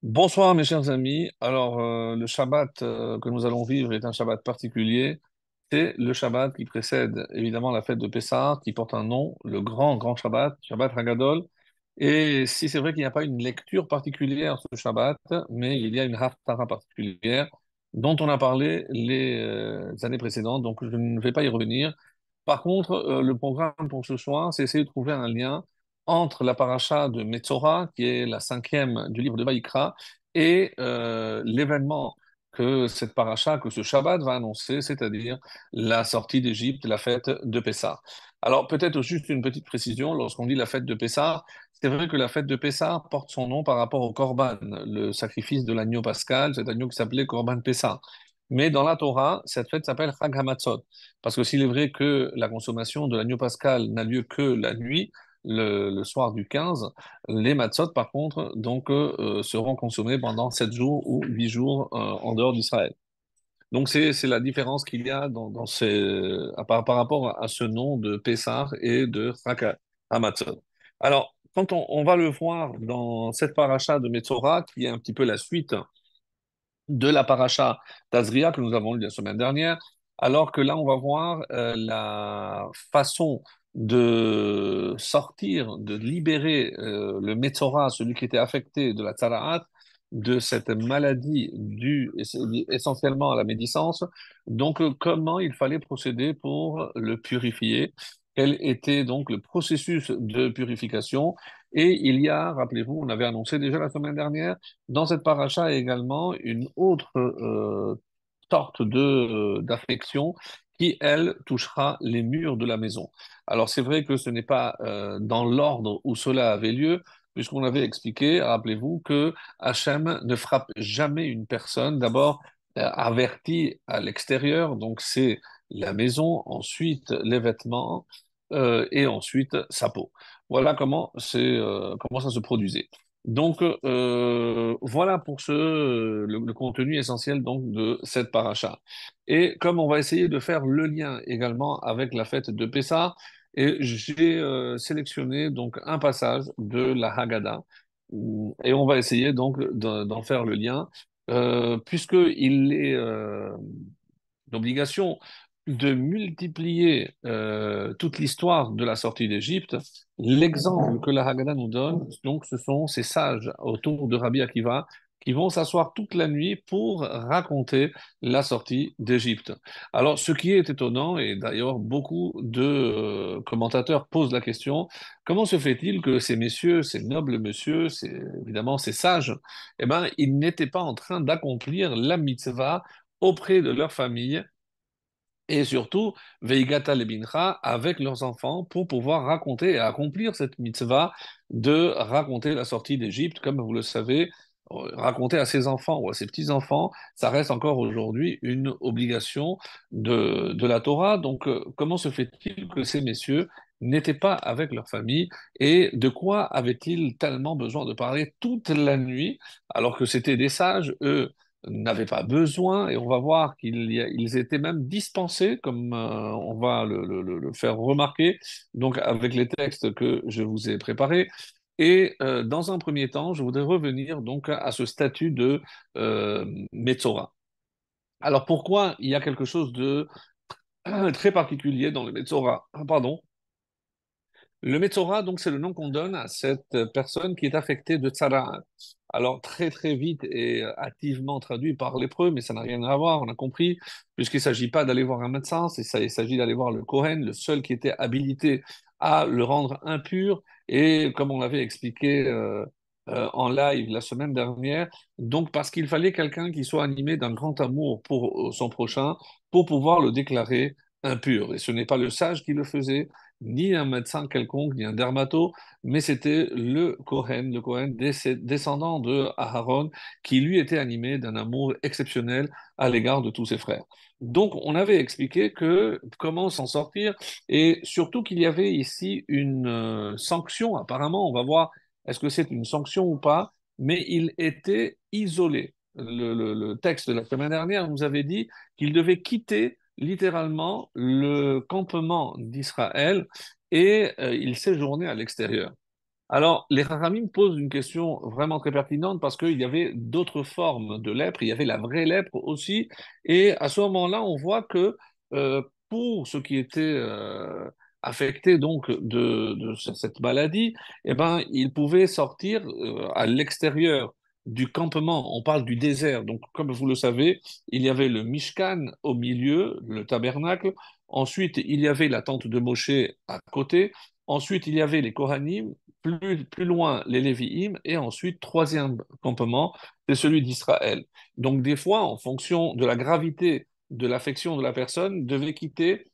Bonsoir mes chers amis. Alors le Shabbat que nous allons vivre est un Shabbat particulier. C'est le Shabbat qui précède évidemment la fête de Pessah, qui porte un nom, le grand Shabbat, Shabbat Hagadol. Et si c'est vrai qu'il n'y a pas une lecture particulière ce Shabbat, mais il y a une Haftarah particulière dont on a parlé les années précédentes, donc je ne vais pas y revenir. Par contre, le programme pour ce soir, c'est essayer de trouver un lien entre la paracha de Metzora, qui est la cinquième du livre de Vaïkra, et l'événement que cette paracha, que ce Shabbat va annoncer, c'est-à-dire la sortie d'Égypte, la fête de Pessah. Alors peut-être juste une petite précision, lorsqu'on dit la fête de Pessah, c'est vrai que la fête de Pessah porte son nom par rapport au Corban, le sacrifice de l'agneau pascal, cet agneau qui s'appelait Corban Pessah. Mais dans la Torah, cette fête s'appelle Chag HaMatzot. Parce que s'il est vrai que la consommation de l'agneau pascal n'a lieu que la nuit, le soir du 15, les matzot, par contre, donc, seront consommés pendant 7 jours ou 8 jours en dehors d'Israël. Donc c'est la différence qu'il y a dans par rapport à ce nom de Pessah et de Chag HaMatzot. Alors, quand on va le voir dans cette paracha de Metzora, qui est un petit peu la suite de la paracha d'Azria que nous avons lue la semaine dernière, alors que là, on va voir la façon de sortir, de libérer le Metzora, celui qui était affecté de la Tzaraat, de cette maladie due essentiellement à la médisance. Donc, comment il fallait procéder pour le purifier? Quel était donc le processus de purification? Et il y a, rappelez-vous, on avait annoncé déjà la semaine dernière, dans cette paracha également une autre sorte d'affection qui, elle, touchera les murs de la maison. Alors c'est vrai que ce n'est pas dans l'ordre où cela avait lieu, puisqu'on avait expliqué, rappelez-vous, que Hachem ne frappe jamais une personne, d'abord averti à l'extérieur, donc c'est la maison, ensuite les vêtements et ensuite sa peau. Voilà comment ça se produisait. Donc voilà pour le contenu essentiel donc de cette paracha. Et comme on va essayer de faire le lien également avec la fête de Pessah, et j'ai sélectionné donc un passage de la Haggadah et on va essayer donc d'en faire le lien puisque il est l'obligation de multiplier toute l'histoire de la sortie d'Égypte. L'exemple que la Haggadah nous donne, donc, ce sont ces sages autour de Rabbi Akiva qui vont s'asseoir toute la nuit pour raconter la sortie d'Égypte. Alors, ce qui est étonnant, et d'ailleurs beaucoup de commentateurs posent la question, comment se fait-il que ces messieurs, ces nobles messieurs, évidemment ces sages, eh ben, ils n'étaient pas en train d'accomplir la mitzvah auprès de leur famille et surtout Veigata Lebincha avec leurs enfants pour pouvoir raconter et accomplir cette mitzvah de raconter la sortie d'Égypte, comme vous le savez, raconter à ses enfants ou à ses petits-enfants, ça reste encore aujourd'hui une obligation de la Torah. Donc, comment se fait-il que ces messieurs n'étaient pas avec leur famille et de quoi avaient-ils tellement besoin de parler toute la nuit alors que c'était des sages, eux, n'avaient pas besoin, et on va voir ils étaient même dispensés, comme on va le faire remarquer, donc avec les textes que je vous ai préparés. Et dans un premier temps, je voudrais revenir donc à ce statut de Metzora. Alors pourquoi il y a quelque chose de très particulier dans le Metzora? Pardon. Le Metzora, donc, c'est le nom qu'on donne à cette personne qui est affectée de tzara. Alors, très vite et hâtivement traduit par lépreux, mais ça n'a rien à voir, on a compris, puisqu'il ne s'agit pas d'aller voir un médecin, il s'agit d'aller voir le Kohen, le seul qui était habilité à le rendre impur. Et comme on l'avait expliqué en live la semaine dernière, donc parce qu'il fallait quelqu'un qui soit animé d'un grand amour pour son prochain pour pouvoir le déclarer impur. Et ce n'est pas le sage qui le faisait, ni un médecin quelconque, ni un dermato, mais c'était le Cohen descendant de Aaron, qui lui était animé d'un amour exceptionnel à l'égard de tous ses frères. Donc, on avait expliqué que comment s'en sortir, et surtout qu'il y avait ici une sanction, apparemment, on va voir est-ce que c'est une sanction ou pas, mais il était isolé. Le texte de la semaine dernière nous avait dit qu'il devait quitter littéralement le campement d'Israël et il séjournait à l'extérieur. Alors, les Haramim posent une question vraiment très pertinente parce qu'il y avait d'autres formes de lèpre, il y avait la vraie lèpre aussi, et à ce moment-là, on voit que pour ceux qui étaient affectés donc de cette maladie, eh ben, ils pouvaient sortir à l'extérieur du campement. On parle du désert, donc comme vous le savez, il y avait le Mishkan au milieu, le tabernacle. Ensuite, il y avait la tente de Moshe à côté. Ensuite, il y avait les Kohanim, plus loin les Lévi'im, et ensuite, troisième campement, c'est celui d'Israël. Donc, des fois, en fonction de la gravité de l'affection de la personne, devait quitter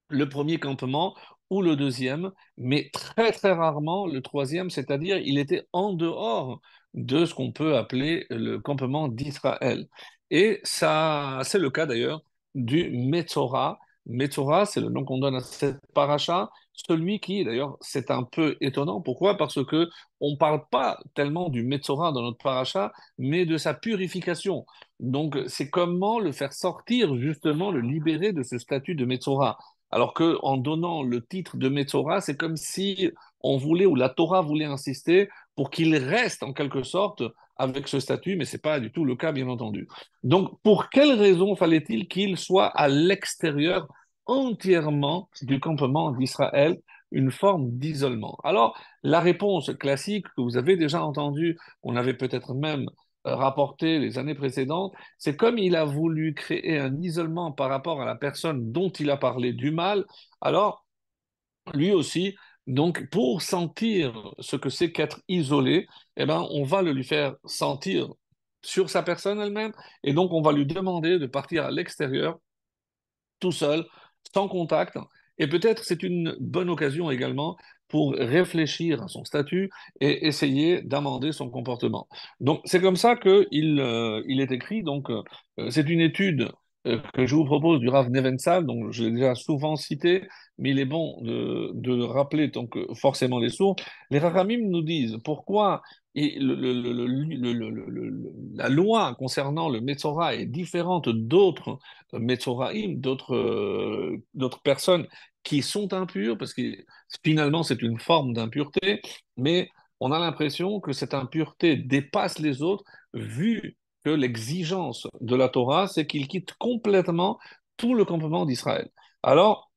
le premier campement ou le deuxième, mais très très rarement le troisième, c'est-à-dire il était en dehors de ce qu'on peut appeler le campement d'Israël. Et ça, c'est le cas d'ailleurs du Metzora. Metzora, c'est le nom qu'on donne à cette paracha. Celui qui, d'ailleurs, c'est un peu étonnant. Pourquoi? Parce que on parle pas tellement du Metzora dans notre paracha, mais de sa purification. Donc, c'est comment le faire sortir, justement, le libérer de ce statut de Metzora. Alors que en donnant le titre de Metzora, c'est comme si on voulait, ou la Torah voulait insister pour qu'il reste en quelque sorte avec ce statut, mais ce n'est pas du tout le cas, bien entendu. Donc, pour quelle raison fallait-il qu'il soit à l'extérieur entièrement du campement d'Israël, une forme d'isolement? Alors, la réponse classique que vous avez déjà entendue, on avait peut-être même rapporté les années précédentes, c'est comme il a voulu créer un isolement par rapport à la personne dont il a parlé du mal, alors lui aussi, donc pour sentir ce que c'est qu'être isolé, eh ben, on va le lui faire sentir sur sa personne elle-même, et donc on va lui demander de partir à l'extérieur tout seul, sans contact. Et peut-être c'est une bonne occasion également pour réfléchir à son statut et essayer d'amender son comportement. Donc c'est comme ça qu'il est écrit. Donc c'est une étude que je vous propose du Rav Neventsal, donc je l'ai déjà souvent cité, mais il est bon de le rappeler, donc forcément les sources. Les Rachamim nous disent pourquoi la loi concernant le Metzora est différente d'autres Metzoraim, d'autres personnes qui sont impures, parce que finalement c'est une forme d'impureté, mais on a l'impression que cette impureté dépasse les autres, vu que l'exigence de la Torah, c'est qu'il quitte complètement tout le campement d'Israël. Alors,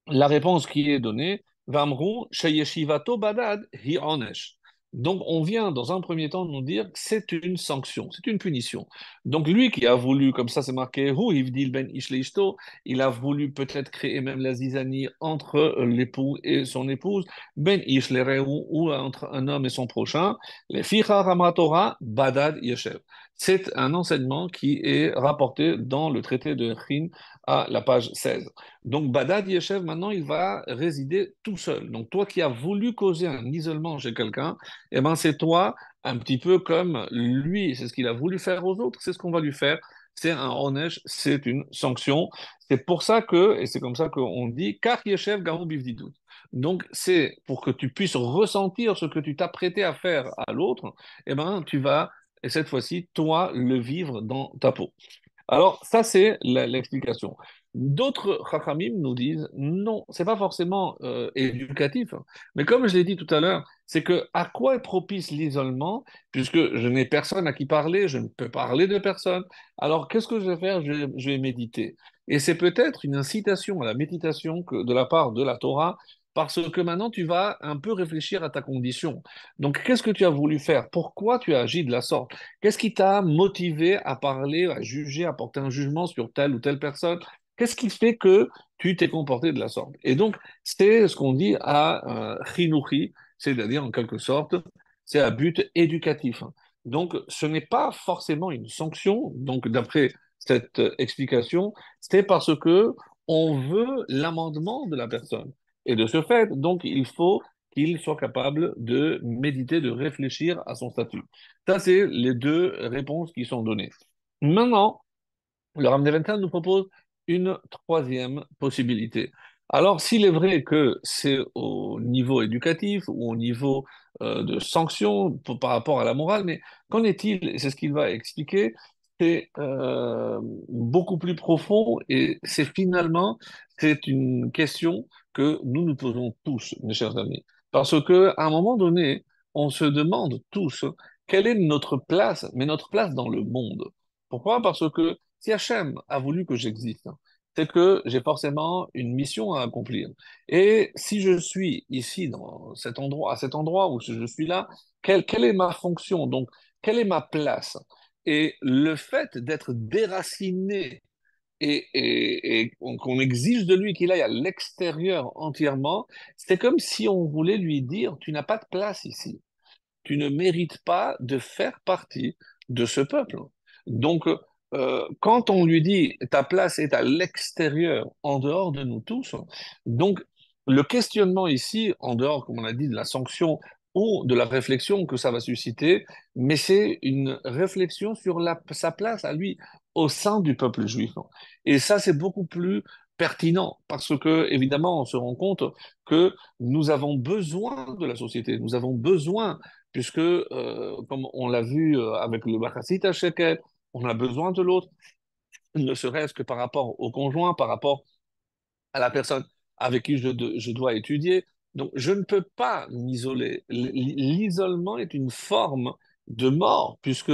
la réponse qui est donnée, Vamru sheyeshivato badad hi onesh. Donc, on vient dans un premier temps nous dire que c'est une sanction, c'est une punition. Donc, lui qui a voulu, comme ça c'est marqué, Hu hivdil ben ish leishto, il a voulu peut-être créer même la zizanie entre l'époux et son épouse, ben ish lereu, ou entre un homme et son prochain, les ficha ramatora badad yeshev. C'est un enseignement qui est rapporté dans le traité de Chin à la page 16. Donc, Badad Yeshev, maintenant, il va résider tout seul. Donc, toi qui as voulu causer un isolement chez quelqu'un, eh ben, c'est toi, un petit peu comme lui, c'est ce qu'il a voulu faire aux autres, c'est ce qu'on va lui faire. C'est un onesh, c'est une sanction. C'est pour ça que, et c'est comme ça qu'on dit, Kach Yeshev Garou Bivdidut. Donc, c'est pour que tu puisses ressentir ce que tu t'apprêtais à faire à l'autre, eh ben, tu vas, et cette fois-ci, toi, le vivre dans ta peau. Alors, ça, c'est l'explication. D'autres Chachamim nous disent non, c'est pas forcément éducatif, hein. Mais comme je l'ai dit tout à l'heure, c'est que à quoi est propice l'isolement, puisque je n'ai personne à qui parler, je ne peux parler de personne. Alors, qu'est-ce que je vais faire? Je vais méditer. Et c'est peut-être une incitation à la méditation de la part de la Torah, parce que maintenant tu vas un peu réfléchir à ta condition. Donc, qu'est-ce que tu as voulu faire? Pourquoi tu as agi de la sorte? Qu'est-ce qui t'a motivé à parler, à juger, à porter un jugement sur telle ou telle personne? Qu'est-ce qui fait que tu t'es comporté de la sorte? Et donc, c'est ce qu'on dit à Chinuchi, c'est-à-dire en quelque sorte, c'est à but éducatif. Donc, ce n'est pas forcément une sanction. Donc, d'après cette explication, c'est parce que on veut l'amendement de la personne. Et de ce fait, donc, il faut qu'il soit capable de méditer, de réfléchir à son statut. Ça, c'est les deux réponses qui sont données. Maintenant, le Rav Nevental nous propose une troisième possibilité. Alors, s'il est vrai que c'est au niveau éducatif ou au niveau de sanction par rapport à la morale, mais qu'en est-il, et c'est ce qu'il va expliquer, c'est beaucoup plus profond et c'est finalement, c'est une question que nous nous posons tous, mes chers amis. Parce que à un moment donné, on se demande tous quelle est notre place, mais notre place dans le monde. Pourquoi? Parce que si Hachem a voulu que j'existe, c'est que j'ai forcément une mission à accomplir. Et si je suis ici, dans cet endroit, à cet endroit où je suis là, quelle est ma fonction? Donc, quelle est ma place? Et le fait d'être déraciné et qu'on exige de lui qu'il aille à l'extérieur entièrement, c'est comme si on voulait lui dire, tu n'as pas de place ici. Tu ne mérites pas de faire partie de ce peuple. Donc, quand on lui dit ta place est à l'extérieur, en dehors de nous tous, donc le questionnement ici, en dehors, comme on a dit, de la sanction ou de la réflexion que ça va susciter, mais c'est une réflexion sur sa place à lui au sein du peuple juif. Et ça, c'est beaucoup plus pertinent parce que, évidemment, on se rend compte que nous avons besoin de la société, nous avons besoin puisque, comme on l'a vu avec le Bakasita Shekel, on a besoin de l'autre, ne serait-ce que par rapport au conjoint, par rapport à la personne avec qui je dois étudier. Donc, je ne peux pas m'isoler. L'isolement est une forme de mort, puisque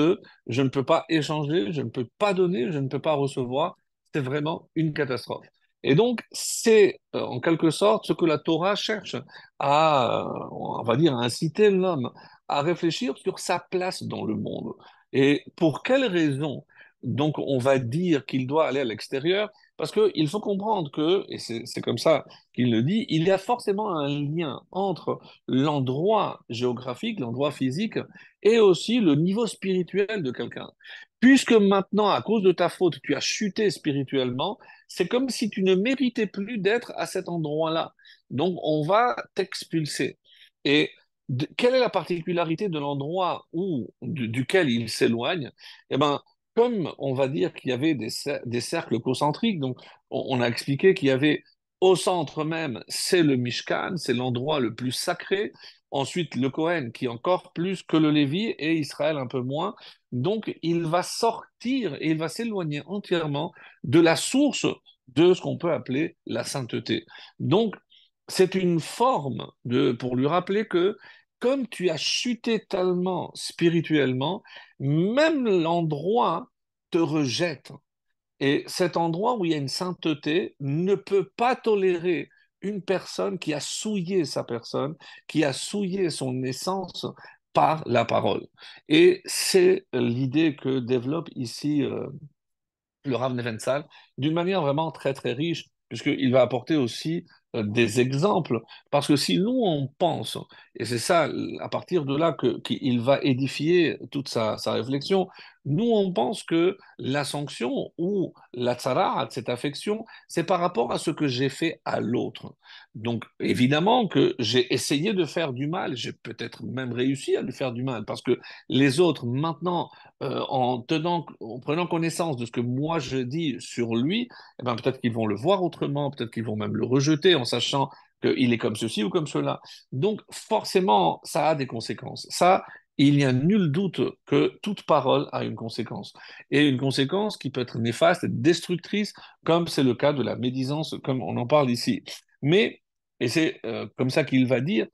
je ne peux pas échanger, je ne peux pas donner, je ne peux pas recevoir. C'est vraiment une catastrophe. Et donc, c'est en quelque sorte ce que la Torah cherche à, on va dire, à inciter l'homme à réfléchir sur sa place dans le monde. Et pour quelles raisons, donc, on va dire qu'il doit aller à l'extérieur? Parce qu'il faut comprendre que, et c'est comme ça qu'il le dit, il y a forcément un lien entre l'endroit géographique, l'endroit physique, et aussi le niveau spirituel de quelqu'un. Puisque maintenant, à cause de ta faute, tu as chuté spirituellement, c'est comme si tu ne méritais plus d'être à cet endroit-là. Donc, on va t'expulser. Et quelle est la particularité de l'endroit duquel il s'éloigne? Eh ben, comme on va dire qu'il y avait des cercles concentriques, donc on a expliqué qu'il y avait au centre même, c'est le Mishkan, c'est l'endroit le plus sacré. Ensuite, le Kohen, qui est encore plus que le Lévi, et Israël un peu moins. Donc, il va sortir et il va s'éloigner entièrement de la source de ce qu'on peut appeler la sainteté. Donc, c'est une forme pour lui rappeler que comme tu as chuté tellement spirituellement, même l'endroit te rejette. Et cet endroit où il y a une sainteté ne peut pas tolérer une personne qui a souillé sa personne, qui a souillé son essence par la parole. Et c'est l'idée que développe ici le Rav Neventsal d'une manière vraiment très très riche, puisqu'il va apporter aussi des exemples. Parce que si nous on pense, et c'est ça à partir de là qu'il va édifier toute sa réflexion, nous on pense que la sanction ou la tzara, cette affection, c'est par rapport à ce que j'ai fait à l'autre. Donc évidemment que j'ai essayé de faire du mal, j'ai peut-être même réussi à lui faire du mal, parce que les autres maintenant en prenant connaissance de ce que moi je dis sur lui, eh ben, peut-être qu'ils vont le voir autrement, peut-être qu'ils vont même le rejeter en sachant qu'il est comme ceci ou comme cela. Donc forcément, ça a des conséquences. Ça, il n'y a nul doute que toute parole a une conséquence. Et une conséquence qui peut être néfaste et destructrice, comme c'est le cas de la médisance, comme on en parle ici. Mais, et c'est comme ça qu'il va dire,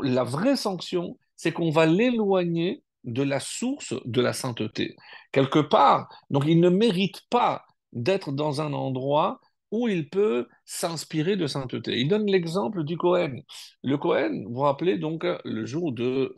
la vraie sanction, c'est qu'on va l'éloigner de la source de la sainteté. Quelque part, donc il ne mérite pas d'être dans un endroit où il peut s'inspirer de sainteté. Il donne l'exemple du Cohen. Le Cohen, vous vous rappelez donc le jour de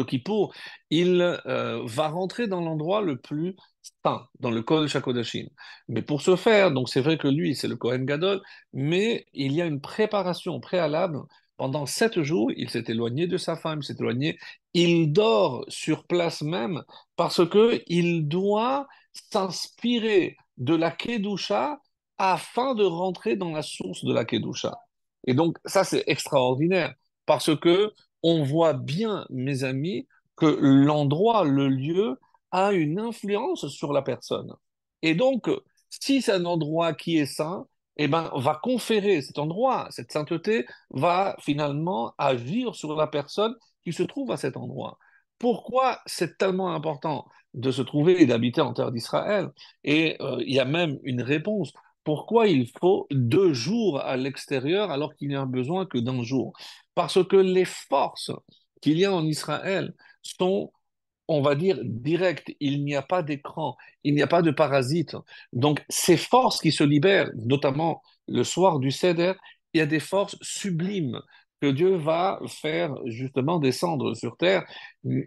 Kippour, il va rentrer dans l'endroit le plus saint, dans le Kol Shakodashim. Mais pour ce faire, donc c'est vrai que lui, c'est le Kohen Gadol, mais il y a une préparation préalable. Pendant 7 jours, il s'est éloigné de sa femme, il s'est éloigné. Il dort sur place même parce que il doit s'inspirer de la Kedusha afin de rentrer dans la source de la Kedusha. Et donc, ça, c'est extraordinaire parce que on voit bien, mes amis, que l'endroit, le lieu, a une influence sur la personne. Et donc, si c'est un endroit qui est saint, eh ben, va conférer cet endroit, cette sainteté, va finalement agir sur la personne qui se trouve à cet endroit. Pourquoi c'est tellement important de se trouver et d'habiter en terre d'Israël? Et il y a même une réponse. Pourquoi il faut 2 jours à l'extérieur alors qu'il n'y a besoin que d'un jour? Parce que les forces qu'il y a en Israël sont, on va dire, directes. Il n'y a pas d'écran, il n'y a pas de parasites. Donc, ces forces qui se libèrent, notamment le soir du Seder, il y a des forces sublimes que Dieu va faire justement descendre sur terre.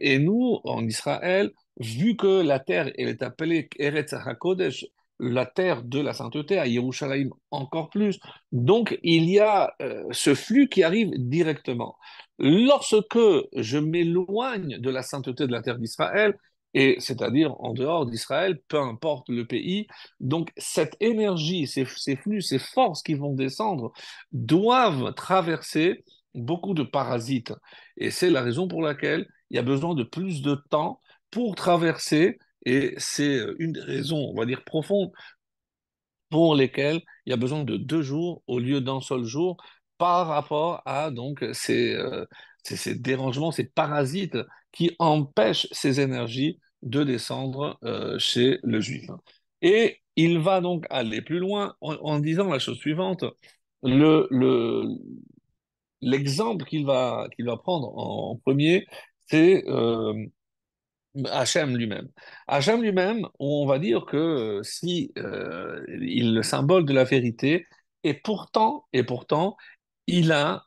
Et nous, en Israël, vu que la terre elle est appelée Eretz HaKodesh, la terre de la sainteté, à Yerushalayim encore plus, donc il y a ce flux qui arrive directement. Lorsque je m'éloigne de la sainteté de la terre d'Israël, et c'est-à-dire en dehors d'Israël, peu importe le pays, donc cette énergie, ces flux, ces forces qui vont descendre doivent traverser beaucoup de parasites. Et c'est la raison pour laquelle il y a besoin de plus de temps pour traverser, et c'est une des raisons, on va dire, profondes pour lesquelles il y a besoin de 2 jours au lieu d'un seul jour par rapport à donc ces dérangements, ces parasites qui empêchent ces énergies de descendre chez le juif. Et il va donc aller plus loin en disant la chose suivante. Le, le, L'exemple qu'il va prendre en premier, c'est Hachem lui-même. Hachem lui-même, on va dire que si il est le symbole de la vérité, et pourtant, il a,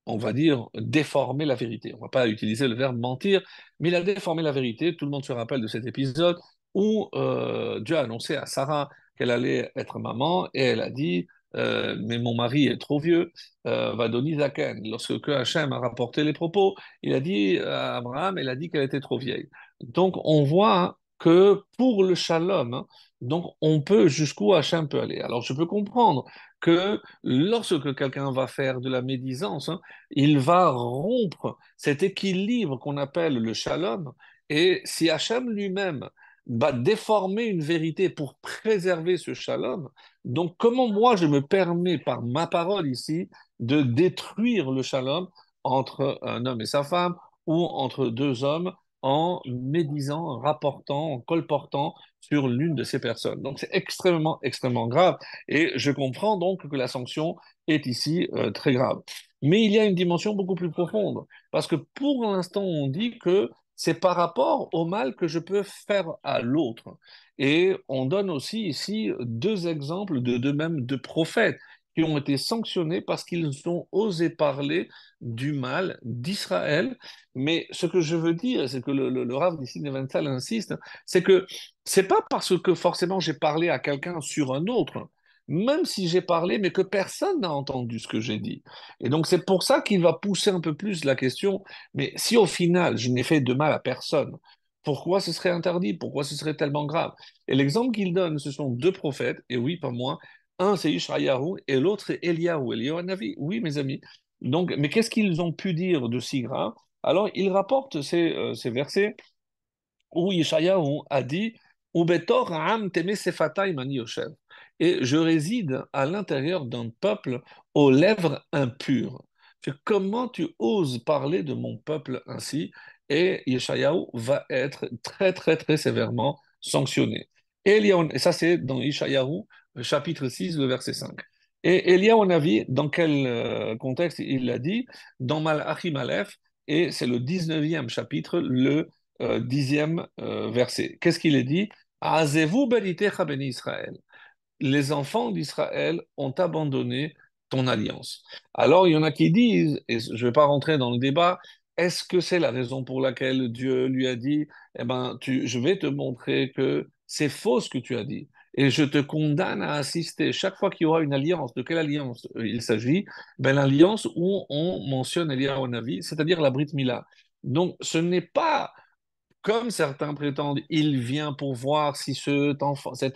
on va dire, déformé la vérité. On ne va pas utiliser le verbe mentir, mais il a déformé la vérité. Tout le monde se rappelle de cet épisode où Dieu a annoncé à Sarah qu'elle allait être maman et elle a dit mais mon mari est trop vieux, va donner Zaken. Lorsque Hachem a rapporté les propos, il a dit à Abraham, elle a dit qu'elle était trop vieille. Donc on voit que pour le shalom, donc on peut jusqu'où Hachem peut aller. Alors je peux comprendre que lorsque quelqu'un va faire de la médisance, il va rompre cet équilibre qu'on appelle le shalom. Et si Hachem lui-même va déformer une vérité pour préserver ce shalom, donc comment moi je me permets par ma parole ici de détruire le shalom entre un homme et sa femme ou entre deux hommes en médisant, en rapportant, en colportant sur l'une de ces personnes. Donc c'est extrêmement, extrêmement grave et je comprends donc que la sanction est ici très grave. Mais il y a une dimension beaucoup plus profonde, parce que pour l'instant, on dit que c'est par rapport au mal que je peux faire à l'autre. Et on donne aussi ici 2 exemples de même de prophètes qui ont été sanctionnés parce qu'ils ont osé parler du mal d'Israël. Mais ce que je veux dire, c'est que le Rav d'ici Neventhal insiste, c'est que c'est pas parce que forcément j'ai parlé à quelqu'un sur un autre, même si j'ai parlé, mais que personne n'a entendu ce que j'ai dit. Et donc c'est pour ça qu'il va pousser un peu plus la question, mais si au final je n'ai fait de mal à personne, pourquoi ce serait interdit? Pourquoi ce serait tellement grave? Et l'exemple qu'il donne, ce sont 2 prophètes, et oui, pas moi. Un, c'est Ishrayahu, et l'autre, c'est Eliyahu. Eliyahu Hanavi. Oui, mes amis. Donc, mais qu'est-ce qu'ils ont pu dire de si grave? Alors, il rapporte ces versets où Yeshayahu a dit Ubetor Am Teme Sefatayim Ani Yoshev. Et je réside à l'intérieur d'un peuple aux lèvres impures. Comment tu oses parler de mon peuple ainsi? Et Yeshayahu va être très, très, très sévèrement sanctionné. Et ça, c'est dans Yeshayahu, chapitre 6, le verset 5. Et Eliyahu Navi, dans quel contexte il l'a dit? Dans Malachim Aleph, et c'est le 19e chapitre, le 10e verset. Qu'est-ce qu'il est dit? Azevou belitecha beni Israël. Les enfants d'Israël ont abandonné ton alliance. Alors, il y en a qui disent, et je ne vais pas rentrer dans le débat, est-ce que c'est la raison pour laquelle Dieu lui a dit, eh ben, je vais te montrer que c'est faux ce que tu as dit, et je te condamne à assister chaque fois qu'il y aura une alliance. De quelle alliance il s'agit? Ben, l'alliance où on mentionne Eliyahu Navi, c'est-à-dire la Brit Mila. Donc, ce n'est pas comme certains prétendent, il vient pour voir si cet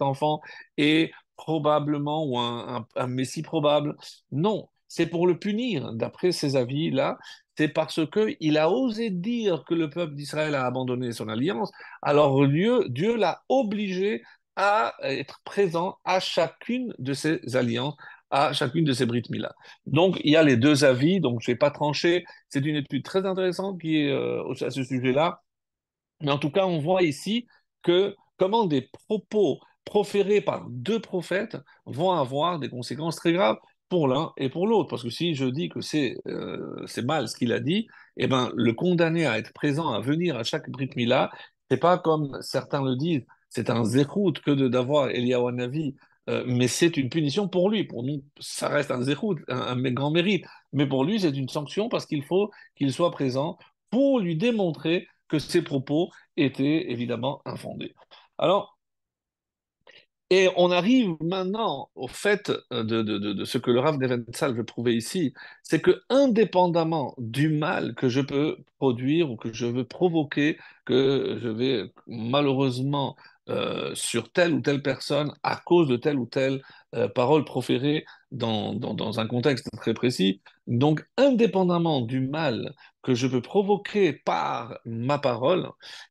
enfant est probablement ou un messie probable. Non, c'est pour le punir. D'après ces avis-là, c'est parce qu'il a osé dire que le peuple d'Israël a abandonné son alliance. Alors Dieu l'a obligé à être présent à chacune de ces alliances, à chacune de ces Brit Mila. Donc, il y a les 2 avis, donc je ne vais pas trancher. C'est une étude très intéressante qui est à ce sujet-là. Mais en tout cas, on voit ici que comment des propos proférés par deux prophètes vont avoir des conséquences très graves pour l'un et pour l'autre. Parce que si je dis que c'est mal ce qu'il a dit, eh ben, le condamner à être présent, à venir à chaque Brit Mila, c'est pas comme certains le disent, c'est un zéchout que d'avoir Eliyahu Hanavi, mais c'est une punition pour lui. Pour nous, ça reste un zéchout, un grand mérite. Mais pour lui, c'est une sanction parce qu'il faut qu'il soit présent pour lui démontrer que ses propos étaient évidemment infondés. Alors, et on arrive maintenant au fait de ce que le Rav Nebenzahl veut prouver ici, c'est que indépendamment du mal que je peux produire ou que je veux provoquer, que je vais malheureusement sur telle ou telle personne à cause de telle ou telle parole proférée dans un contexte très précis, donc indépendamment du mal que je peux provoquer par ma parole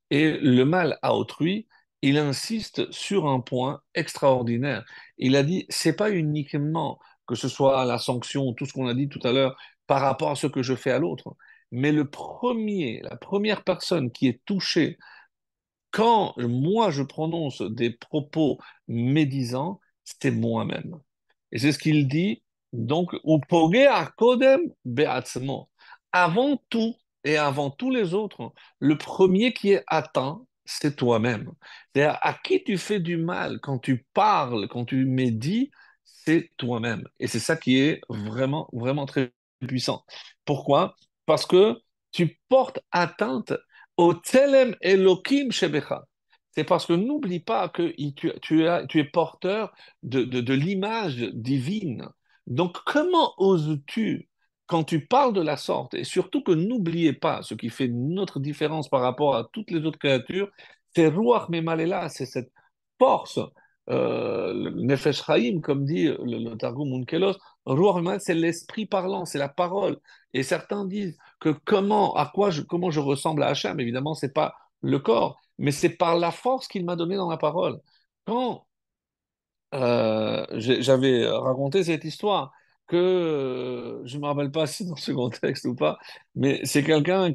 et le mal à autrui, il insiste sur un point extraordinaire. Il a dit, c'est pas uniquement que ce soit la sanction, tout ce qu'on a dit tout à l'heure, par rapport à ce que je fais à l'autre, mais la première personne qui est touchée quand moi je prononce des propos médisants, c'est moi-même. Et c'est ce qu'il dit, donc, ou pogea kodem beatzmo. Avant tout et avant tous les autres, le premier qui est atteint, c'est toi-même. C'est-à-dire, à qui tu fais du mal quand tu parles, quand tu médis, c'est toi-même. Et c'est ça qui est vraiment, vraiment très puissant. Pourquoi? Parce que tu portes atteinte au Tselem Elohim Shebecha. C'est parce que n'oublie pas que tu es porteur de l'image divine. Donc, comment oses-tu, quand tu parles de la sorte, et surtout que n'oubliez pas, ce qui fait notre différence par rapport à toutes les autres créatures, c'est Ruach Memalela, c'est cette force, le Nefesh Chaim, comme dit le Targum Onkelos, Ruach Memalela, c'est l'esprit parlant, c'est la parole. Et certains disent que comment je ressemble à Hachem, évidemment, c'est pas le corps, mais c'est par la force qu'il m'a donnée dans la parole. Quand j'avais raconté cette histoire que je me rappelle pas si dans ce contexte ou pas, mais c'est quelqu'un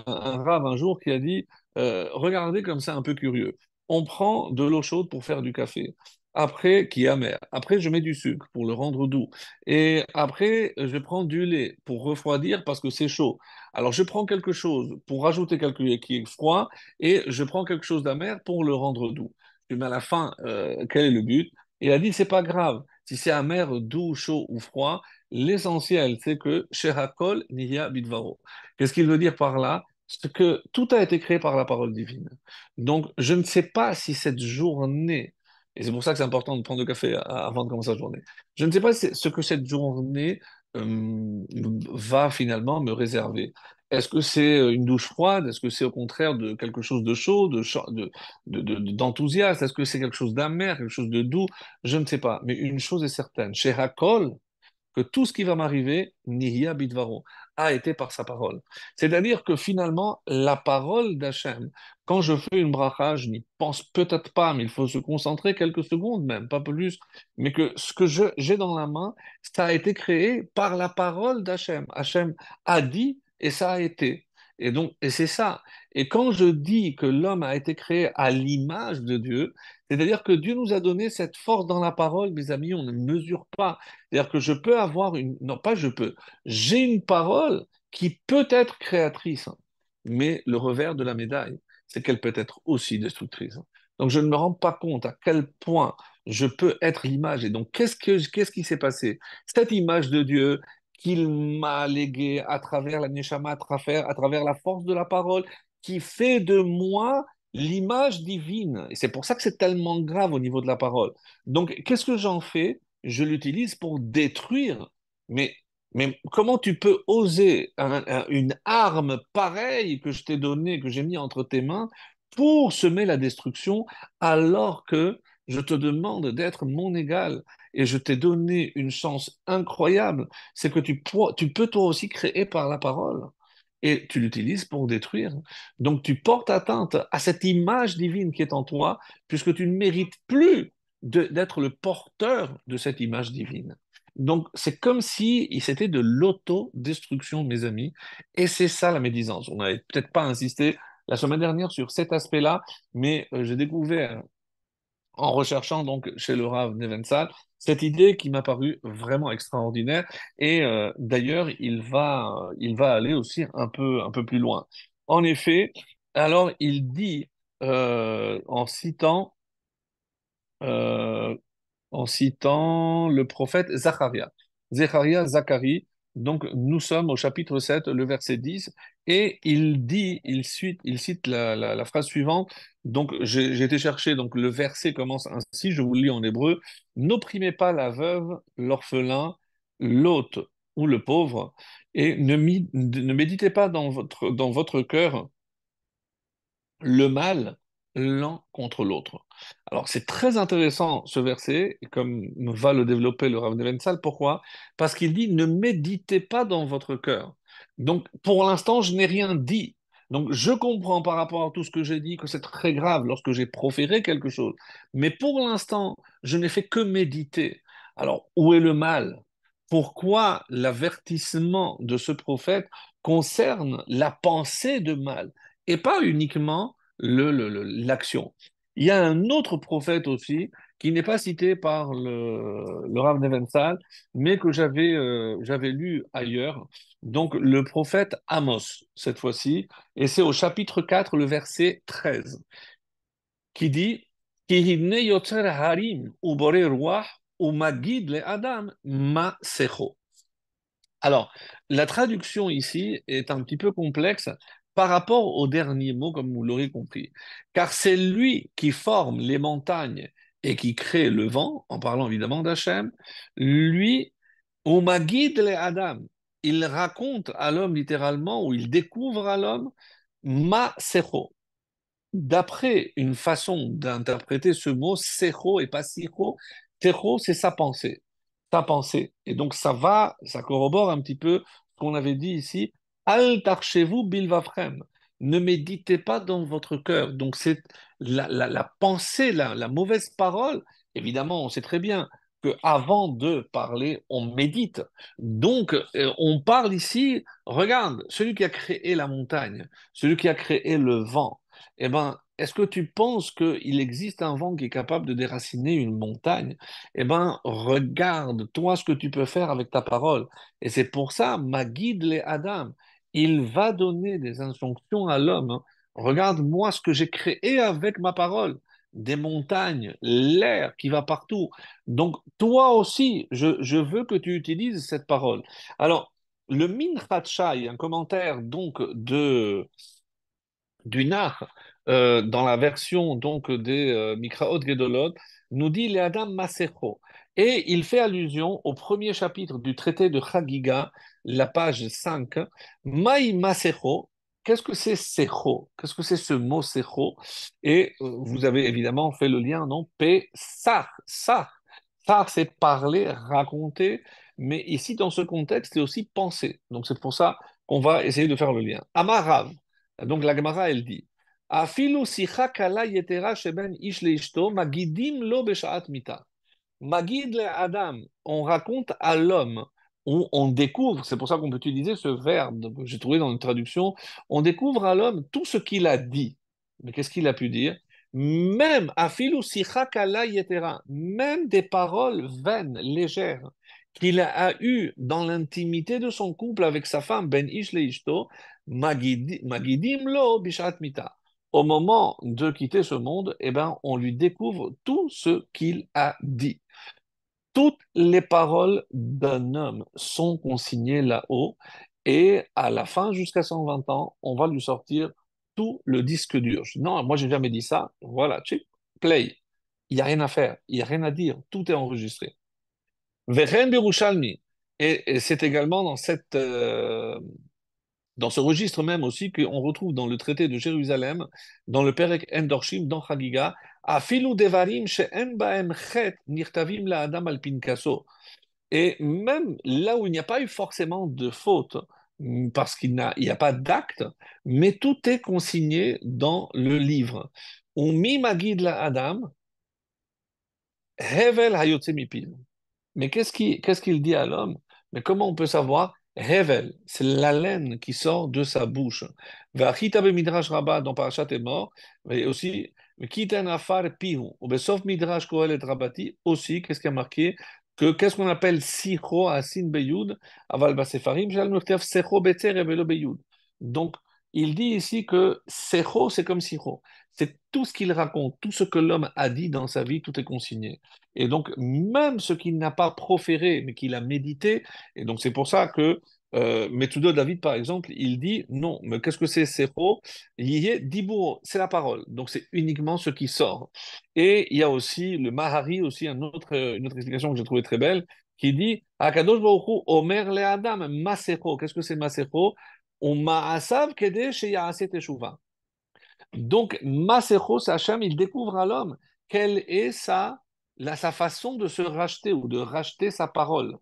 un rave un jour qui a dit regardez comme ça un peu curieux. On prend de l'eau chaude pour faire du café. Après, qui est amer. Après, je mets du sucre pour le rendre doux. Et après, je prends du lait pour refroidir parce que c'est chaud. Alors, je prends quelque chose pour rajouter quelque qui est froid et je prends quelque chose d'amer pour le rendre doux. Mais à la fin, quel est le but? Il a dit, c'est pas grave. Si c'est amer, doux, chaud ou froid, l'essentiel, c'est que Sherakol Niya Bidvaro. Qu'est-ce qu'il veut dire par là? C'est que tout a été créé par la parole divine. Donc, je ne sais pas si cette journée, et c'est pour ça que c'est important de prendre le café avant de commencer la journée, je ne sais pas ce que cette journée va finalement me réserver. Est-ce que c'est une douche froide? Est-ce que c'est au contraire de quelque chose de chaud, d'enthousiaste? Est-ce que c'est quelque chose d'amer, quelque chose de doux? Je ne sais pas. Mais une chose est certaine, chez Hakol, que tout ce qui va m'arriver, Nihya Bidvaro, a été par sa parole. C'est-à-dire que finalement, la parole d'Hachem, quand je fais une bracha, je n'y pense peut-être pas, mais il faut se concentrer quelques secondes même, pas plus, mais que ce que j'ai dans la main, ça a été créé par la parole d'Hachem. Hachem a dit et ça a été. Et donc, et c'est ça. Et quand je dis que l'homme a été créé à l'image de Dieu, c'est-à-dire que Dieu nous a donné cette force dans la parole, mes amis, on ne mesure pas. C'est-à-dire que je peux avoir une... Non, pas je peux. J'ai une parole qui peut être créatrice, hein, mais le revers de la médaille, c'est qu'elle peut être aussi destructrice. Donc je ne me rends pas compte à quel point je peux être l'image. Et donc qu'est-ce qui s'est passé? Cette image de Dieu qu'il m'a léguée à travers la Neshama, à travers la force de la parole, qui fait de moi l'image divine. Et c'est pour ça que c'est tellement grave au niveau de la parole. Donc qu'est-ce que j'en fais? Je l'utilise pour détruire. Mais, mais comment tu peux oser une arme pareille que je t'ai donnée, que j'ai mis entre tes mains, pour semer la destruction, alors que je te demande d'être mon égal et je t'ai donné une chance incroyable, c'est que tu peux toi aussi créer par la parole. Et tu l'utilises pour détruire. Donc tu portes atteinte à cette image divine qui est en toi, puisque tu ne mérites plus d'être le porteur de cette image divine. Donc, c'est comme si c'était de l'autodestruction, mes amis, et c'est ça la médisance. On n'avait peut-être pas insisté la semaine dernière sur cet aspect-là, mais j'ai découvert en recherchant donc chez le Rav Nevensal cette idée qui m'a paru vraiment extraordinaire. Et d'ailleurs, il va aller aussi un peu plus loin. En effet, alors il dit en citant euh, en citant le prophète Zacharia. Zacharie. Donc, nous sommes au chapitre 7, le verset 10, et il dit, il cite la phrase suivante. Donc, j'ai été chercher, donc le verset commence ainsi, je vous le lis en hébreu. N'opprimez pas la veuve, l'orphelin, l'hôte ou le pauvre, et ne méditez pas dans votre cœur le mal l'un contre l'autre. Alors, c'est très intéressant ce verset, comme va le développer le Rav Nevensal. Pourquoi? Parce qu'il dit ne méditez pas dans votre cœur. Donc, pour l'instant, je n'ai rien dit. Donc, je comprends par rapport à tout ce que j'ai dit que c'est très grave lorsque j'ai proféré quelque chose. Mais pour l'instant, je n'ai fait que méditer. Alors, où est le mal? Pourquoi l'avertissement de ce prophète concerne la pensée de mal et pas uniquement l'action. Il y a un autre prophète aussi qui n'est pas cité par le Rav Nevensal, mais que j'avais lu ailleurs. Donc le prophète Amos, cette fois-ci, et c'est au chapitre 4, le verset 13, qui dit Ki hine yotzer harim ubore ruach umagid le adam ma secho. Alors, la traduction ici est un petit peu complexe par rapport au dernier mot, comme vous l'aurez compris. Car c'est lui qui forme les montagnes et qui crée le vent, en parlant évidemment d'Hachem. Lui, Umagid le Adam, il raconte à l'homme littéralement, ou il découvre à l'homme, Ma Secho. D'après une façon d'interpréter ce mot, secho et pas sicho, secho, c'est sa pensée. Sa pensée. Et donc, ça corrobore un petit peu ce qu'on avait dit ici. Al tarchez-vous bilvafrem. Ne méditez pas dans votre cœur. Donc, c'est la pensée, la mauvaise parole. Évidemment, on sait très bien que avant de parler, on médite. Donc, on parle ici, regarde, celui qui a créé la montagne, celui qui a créé le vent, eh ben, est-ce que tu penses qu'il existe un vent qui est capable de déraciner une montagne? Eh ben, regarde, toi, ce que tu peux faire avec ta parole. Et c'est pour ça, ma guide les Adam, il va donner des instructions à l'homme, hein. Regarde-moi ce que j'ai créé avec ma parole. Des montagnes, l'air qui va partout. Donc, toi aussi, je veux que tu utilises cette parole. Alors, le Minhat Shai, un commentaire donc du Nar, dans la version donc des Mikraot Gedolot, nous dit les Adam Masecho. Et il fait allusion au premier chapitre du traité de Chagiga, la page 5. Maï Masecho, qu'est-ce que c'est Secho? Qu'est-ce que c'est ce mot Secho? Et vous avez évidemment fait le lien, non? Sar, Sar. Sar, c'est parler, raconter, mais ici, dans ce contexte, c'est aussi penser. Donc c'est pour ça qu'on va essayer de faire le lien. Amarav. Donc la Gemara, elle dit, Afilu sicha kala yetera sheben ish leishto magidim lo beshaat mita. Magid le Adam, on raconte à l'homme, on découvre, c'est pour ça qu'on peut utiliser ce verbe que j'ai trouvé dans une traduction, on découvre à l'homme tout ce qu'il a dit. Mais qu'est-ce qu'il a pu dire? Même afilu sicha kala yetera, même des paroles vaines, légères, qu'il a eues dans l'intimité de son couple avec sa femme, ben ish le ishto, magidim lo bishat mita. Au moment de quitter ce monde, eh ben, on lui découvre tout ce qu'il a dit. Toutes les paroles d'un homme sont consignées là-haut et à la fin, jusqu'à 120 ans, on va lui sortir tout le disque dur. Je dis, non, moi, j'ai jamais dit ça. Voilà, check, play. Il n'y a rien à faire, il n'y a rien à dire. Tout est enregistré. Vechen Birushalmi. Et c'est également dans ce registre même aussi qu'on retrouve dans le traité de Jérusalem, dans le Perek Endorshim, dans Chagiga, Afilu devarim she'en ba'em chet nirtavim la'adam al pinkaso. Et même là où il n'y a pas eu forcément de faute, parce il n'y a pas d'acte, mais tout est consigné dans le livre. Umi magid la Adam, hevel hayotze mipil. Mais qu'est-ce qu'il dit à l'homme? Mais comment on peut savoir? Hevel, c'est la laine qui sort de sa bouche. Vachita be midrash rabbah dans Parashat est mort, mais aussi Kiten afar pihu. Sauf Midrash Kohelet Rabati aussi, qu'est-ce qui a marqué? Que qu'est-ce qu'on appelle sicho asin beyud aval basefarim shel nuktev secho betzer velo beyud. Donc il dit ici que secho c'est comme sicho, c'est tout ce qu'il raconte, tout ce que l'homme a dit dans sa vie, tout est consigné. Et donc même ce qu'il n'a pas proféré mais qu'il a médité, et donc c'est pour ça que Metsudo David par exemple, il dit non, mais qu'est-ce que c'est secho? Yihé diburo, c'est la parole, donc c'est uniquement ce qui sort. Et il y a aussi le Mahari, aussi une autre explication que j'ai trouvée très belle, qui dit Akadosh Baruch Hu Omer le Adam Masecho. Qu'est-ce que c'est Masecho? On ma'asav kede sheya'aseh teshuva. Donc, Masecho, c'est Hachem, il découvre à l'homme quelle est sa façon de se racheter ou de racheter sa parole.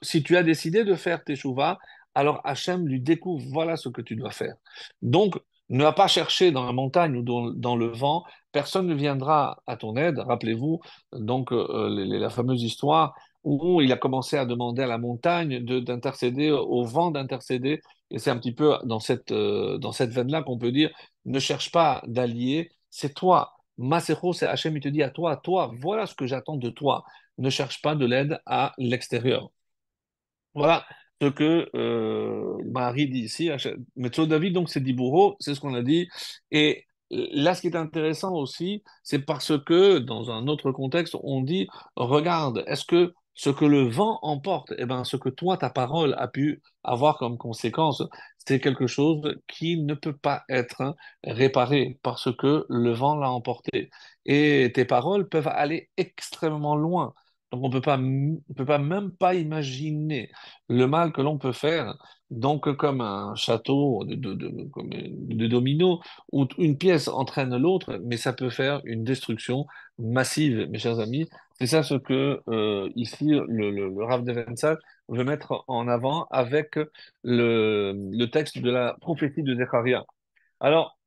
Si tu as décidé de faire teshuva, alors Hachem lui découvre, voilà ce que tu dois faire. Donc, ne va pas chercher dans la montagne ou dans le vent, personne ne viendra à ton aide. Rappelez-vous, donc, la fameuse histoire où il a commencé à demander à la montagne d'intercéder, au vent d'intercéder, et c'est un petit peu dans cette veine-là qu'on peut dire, ne cherche pas d'alliés, c'est toi. Masecho, c'est Hachem, il te dit à toi, voilà ce que j'attends de toi. Ne cherche pas de l'aide à l'extérieur. Voilà ce que Marie dit ici. Metzo David, donc c'est Diburo, c'est ce qu'on a dit. Et là, ce qui est intéressant aussi, c'est parce que dans un autre contexte, on dit, regarde, est-ce que ce que le vent emporte, eh ben, ce que toi, ta parole a pu avoir comme conséquence, c'est quelque chose qui ne peut pas être réparé parce que le vent l'a emporté. Et tes paroles peuvent aller extrêmement loin. Donc on peut pas même pas imaginer le mal que l'on peut faire. Donc comme un château comme de dominos où une pièce entraîne l'autre, mais ça peut faire une destruction massive, mes chers amis. C'est ça ce que ici le Rav Devensal veut mettre en avant avec le texte de la prophétie de Zechariah. Alors,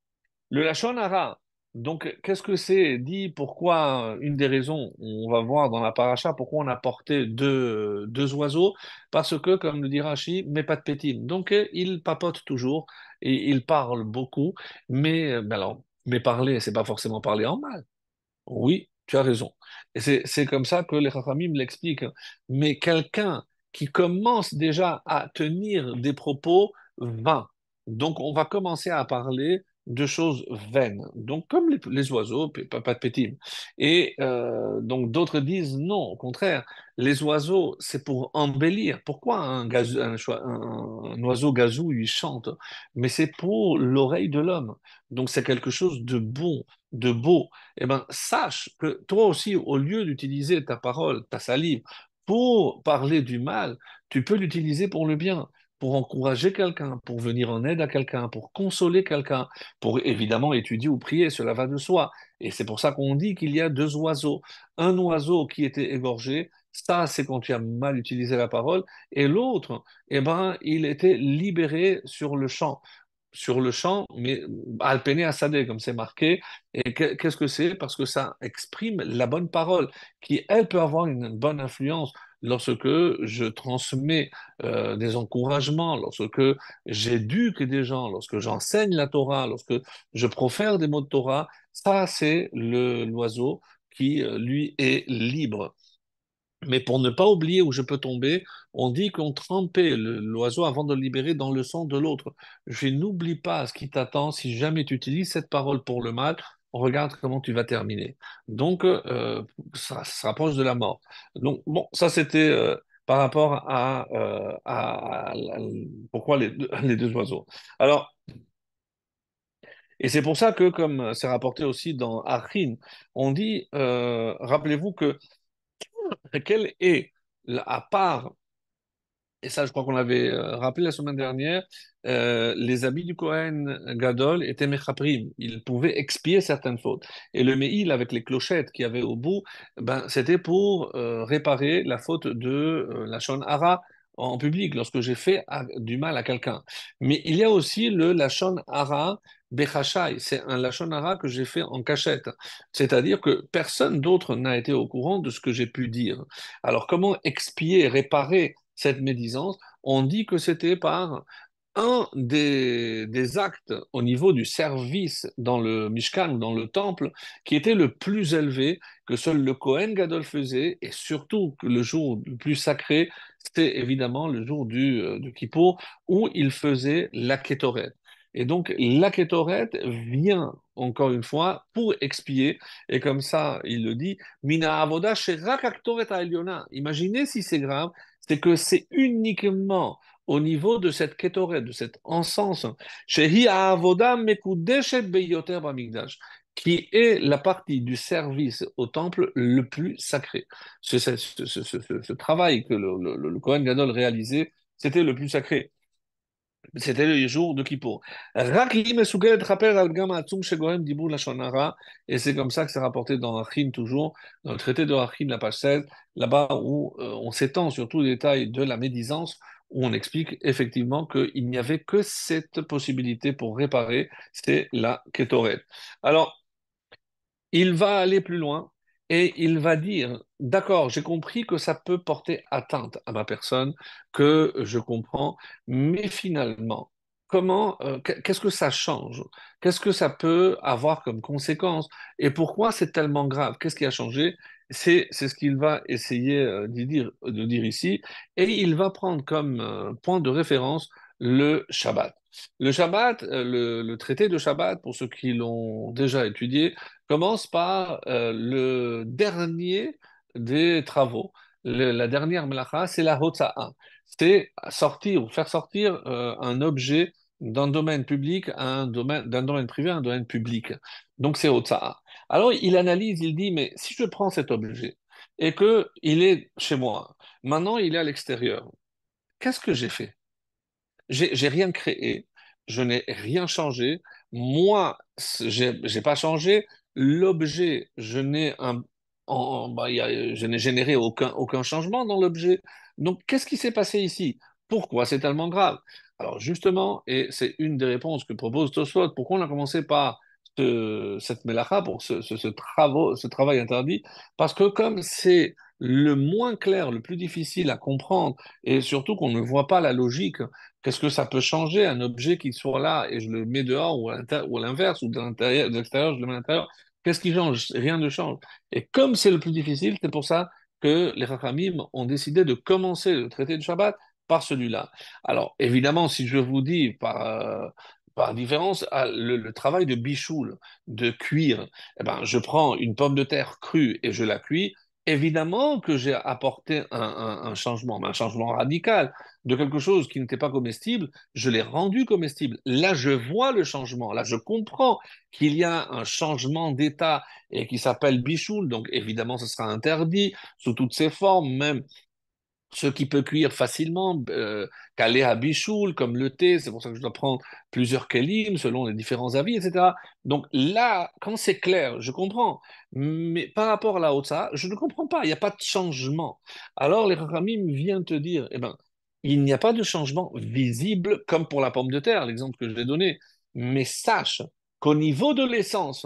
le Lachon Hara, donc qu'est-ce que c'est dit? Pourquoi, une des raisons, on va voir dans la paracha, pourquoi on a porté deux oiseaux? Parce que, comme le dit Rashi, mais pas de pétine. Donc il papote toujours et il parle beaucoup, mais alors, mais parler, c'est pas forcément parler en mal. Oui, tu as raison. Et c'est comme ça que les Chachamim l'expliquent. Mais quelqu'un qui commence déjà à tenir des propos vains, donc on va commencer à parler de choses vaines, donc comme les oiseaux, pas de pétime. Et donc d'autres disent non, au contraire, les oiseaux, c'est pour embellir. Pourquoi un oiseau gazou, il chante? Mais c'est pour l'oreille de l'homme. Donc c'est quelque chose de bon, de beau. Eh bien, sache que toi aussi, au lieu d'utiliser ta parole, ta salive, pour parler du mal, tu peux l'utiliser pour le bien, pour encourager quelqu'un, pour venir en aide à quelqu'un, pour consoler quelqu'un, pour évidemment étudier ou prier, cela va de soi. Et c'est pour ça qu'on dit qu'il y a deux oiseaux. Un oiseau qui était égorgé, ça c'est quand tu as mal utilisé la parole, et l'autre, eh ben, il était libéré sur le champ, mais Alpene Assadeh, comme c'est marqué. Et qu'est-ce que c'est? Parce que ça exprime la bonne parole, qui, elle, peut avoir une bonne influence lorsque je transmets des encouragements, lorsque j'éduque des gens, lorsque j'enseigne la Torah, lorsque je profère des mots de Torah. Ça, c'est l'oiseau qui, lui, est libre. Mais pour ne pas oublier où je peux tomber, on dit qu'on trempait l'oiseau avant de le libérer dans le sang de l'autre. Je n'oublie pas ce qui t'attend si jamais tu utilises cette parole pour le mal. Regarde comment tu vas terminer. Donc, ça se rapproche de la mort. Donc, bon, ça c'était par rapport pourquoi les deux oiseaux. Alors, et c'est pour ça que, comme c'est rapporté aussi dans Achin, on dit, rappelez-vous que quelle est, à part et ça, je crois qu'on l'avait rappelé la semaine dernière, les habits du Kohen Gadol étaient mechaprim. Ils pouvaient expier certaines fautes. Et le me'il avec les clochettes qu'il y avait au bout, ben, c'était pour réparer la faute de la shon hara en public, lorsque j'ai fait du mal à quelqu'un. Mais il y a aussi le lashon hara bechashai. C'est un lashon hara que j'ai fait en cachette. C'est-à-dire que personne d'autre n'a été au courant de ce que j'ai pu dire. Alors, comment expier, réparer cette médisance? On dit que c'était par des actes au niveau du service dans le Mishkan, dans le temple, qui était le plus élevé, que seul le Kohen Gadol faisait, et surtout que le jour le plus sacré, c'était évidemment le jour du Kippour, où il faisait la Kétoret. Et donc, la Kétoret vient, encore une fois, pour expier, et comme ça, il le dit, Mina avoda sherak haktoret ha'elyona. Imaginez si c'est grave, c'est que c'est uniquement au niveau de cette kétoret, de cet encens, shehi ha'avoda mekudeshet beyoter bamikdash, qui est la partie du service au temple le plus sacré. Ce travail que le Kohen Gadol réalisait, c'était le plus sacré. C'était le jour de Kippour. Rak li mesugelet chaper al gam ha'atzum shegohem dibur lashon hara. Et c'est comme ça que c'est rapporté dans Achim toujours, dans le traité de Achim, la page 16, là-bas où on s'étend sur tous les détails de la médisance, où on explique effectivement qu'il n'y avait que cette possibilité pour réparer, c'est la kétoret. Alors, il va aller plus loin et il va dire, d'accord, j'ai compris que ça peut porter atteinte à ma personne, que je comprends, mais finalement, qu'est-ce que ça change? Qu'est-ce que ça peut avoir comme conséquence? Et pourquoi c'est tellement grave? Qu'est-ce qui a changé? C'est ce qu'il va essayer de dire ici, et il va prendre comme point de référence le Shabbat. Le Shabbat, le traité de Shabbat, pour ceux qui l'ont déjà étudié, commence par le dernier des travaux. La dernière melacha, c'est la hotza'a. C'est sortir ou faire sortir un objet d'un domaine public à d'un domaine privé à un domaine public. Donc c'est hotza'a. Alors il analyse, il dit, mais si je prends cet objet et que il est chez moi, maintenant il est à l'extérieur, qu'est-ce que j'ai fait? J'ai rien créé, je n'ai rien changé. Moi, j'ai pas changé. L'objet, je n'ai généré aucun changement dans l'objet. Donc, qu'est-ce qui s'est passé ici? Pourquoi c'est tellement grave? Alors, justement, et c'est une des réponses que propose Tosfot, pourquoi on a commencé par cette mélacha, pour ce travail interdit? Parce que comme c'est le moins clair, le plus difficile à comprendre, et surtout qu'on ne voit pas la logique. Qu'est-ce que ça peut changer un objet qui soit là et je le mets dehors ou à l'inverse, ou de l'intérieur, de l'extérieur, je le mets à l'intérieur? Qu'est-ce qui change? Rien ne change. Et comme c'est le plus difficile, c'est pour ça que les Chachamim ont décidé de commencer le traité de Shabbat par celui-là. Alors, évidemment, si je vous dis par différence, le travail de bichoul, de cuire, eh ben, je prends une pomme de terre crue et je la cuis. Évidemment que j'ai apporté un changement, mais un changement radical de quelque chose qui n'était pas comestible, je l'ai rendu comestible. Là, je vois le changement. Là, je comprends qu'il y a un changement d'état et qui s'appelle bichoul. Donc, évidemment, ce sera interdit sous toutes ses formes, même ce qui peut cuire facilement, calé à bichoul, comme le thé. C'est pour ça que je dois prendre plusieurs kélim selon les différents avis, etc. Donc là, quand c'est clair, je comprends. Mais par rapport à la Otsa, je ne comprends pas. Il n'y a pas de changement. Alors les Rachamim viennent te dire, eh ben, il n'y a pas de changement visible comme pour la pomme de terre, l'exemple que je vais donner. Mais sache qu'au niveau de l'essence,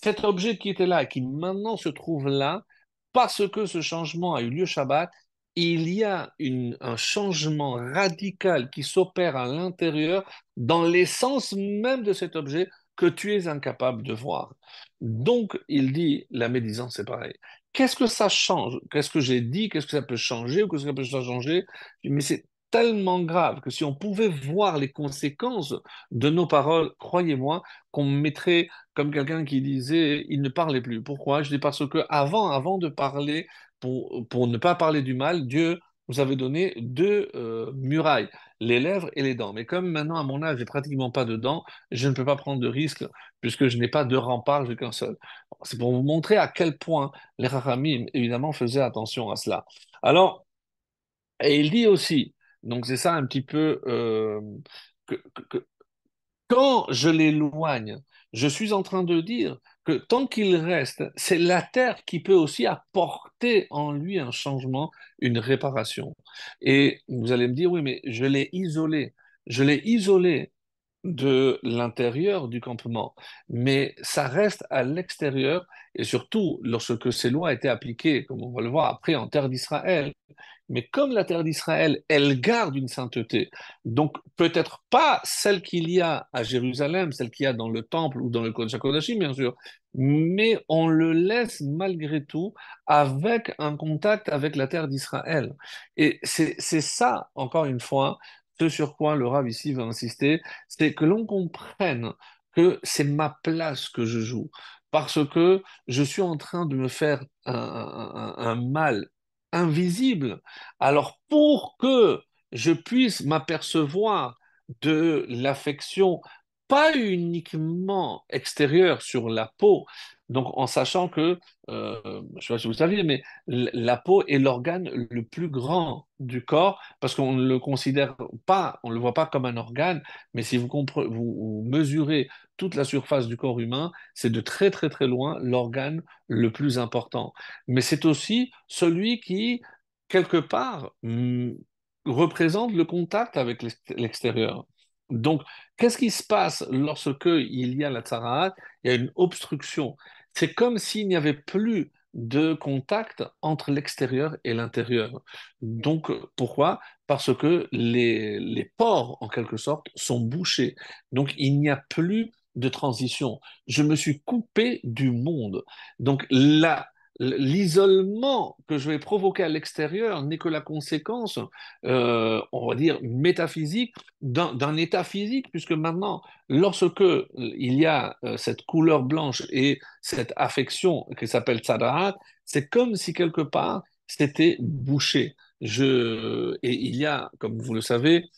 cet objet qui était là et qui maintenant se trouve là, parce que ce changement a eu lieu Shabbat, il y a un changement radical qui s'opère à l'intérieur dans l'essence même de cet objet que tu es incapable de voir. Donc, il dit, la médisance, c'est pareil. Qu'est-ce que ça change? Qu'est-ce que j'ai dit? Qu'est-ce que ça peut changer ou qu'est-ce que ça peut pas changer? Mais c'est tellement grave que si on pouvait voir les conséquences de nos paroles, croyez-moi, qu'on mettrait comme quelqu'un qui disait, il ne parlait plus. Pourquoi? Je dis parce que avant de parler, pour ne pas parler du mal, Dieu nous avait donné deux murailles, les lèvres et les dents. Mais comme maintenant, à mon âge, j'ai pratiquement pas de dents, je ne peux pas prendre de risques puisque je n'ai pas de rempart, j'ai qu'un seul. C'est pour vous montrer à quel point les Rachamim, évidemment, faisaient attention à cela. Alors, et il dit aussi, donc c'est ça un petit peu, que, que, quand je l'éloigne, je suis en train de dire que tant qu'il reste, c'est la terre qui peut aussi apporter en lui un changement, une réparation. Et vous allez me dire, oui, mais je l'ai isolé. Je l'ai isolé de l'intérieur du campement, mais ça reste à l'extérieur, et surtout lorsque ces lois étaient appliquées, comme on va le voir après en terre d'Israël. Mais comme la terre d'Israël, elle garde une sainteté, donc peut-être pas celle qu'il y a à Jérusalem, celle qu'il y a dans le temple ou dans le Kodesh HaKodashim, bien sûr, mais on le laisse malgré tout avec un contact avec la terre d'Israël. Et c'est ça, encore une fois, ce sur quoi le Rav ici veut insister, c'est que l'on comprenne que c'est ma place que je joue, parce que je suis en train de me faire un mal invisible. Alors, pour que je puisse m'apercevoir de l'affection, pas uniquement extérieure sur la peau, donc en sachant que, je ne sais pas si vous saviez, mais la peau est l'organe le plus grand du corps, parce qu'on ne le considère pas, on ne le voit pas comme un organe, mais si vous mesurez toute la surface du corps humain, c'est de très très très loin l'organe le plus important. Mais c'est aussi celui qui, quelque part, représente le contact avec l'extérieur. Donc, qu'est-ce qui se passe lorsque il y a la tzaraat? Il y a une obstruction. C'est comme s'il n'y avait plus de contact entre l'extérieur et l'intérieur. Donc, pourquoi? Parce que les pores, en quelque sorte, sont bouchés. Donc, il n'y a plus de transition. Je me suis coupé du monde. Donc, là, l'isolement que je vais provoquer à l'extérieur n'est que la conséquence, on va dire, métaphysique d'un état physique, puisque maintenant, lorsque il y a cette couleur blanche et cette affection qui s'appelle tzadaat, c'est comme si quelque part c'était bouché. Et il y a, comme vous le savez,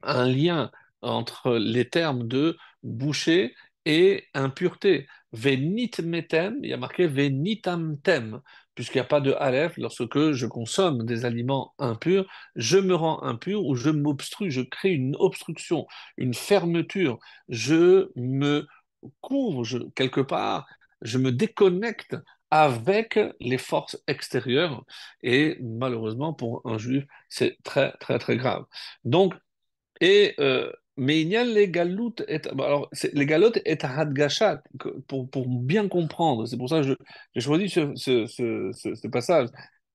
un lien entre les termes de boucher et impureté. Venit metem, il y a marqué venitamtem, puisqu'il n'y a pas de aleph, lorsque je consomme des aliments impurs, je me rends impur ou je m'obstrue, je crée une obstruction, une fermeture, je me couvre, quelque part, je me déconnecte avec les forces extérieures et malheureusement pour un juif, c'est très très très grave. Donc, mais il y a les galoutes, bon, alors, les galoutes est hadgasha, pour bien comprendre. C'est pour ça que j'ai choisi ce passage.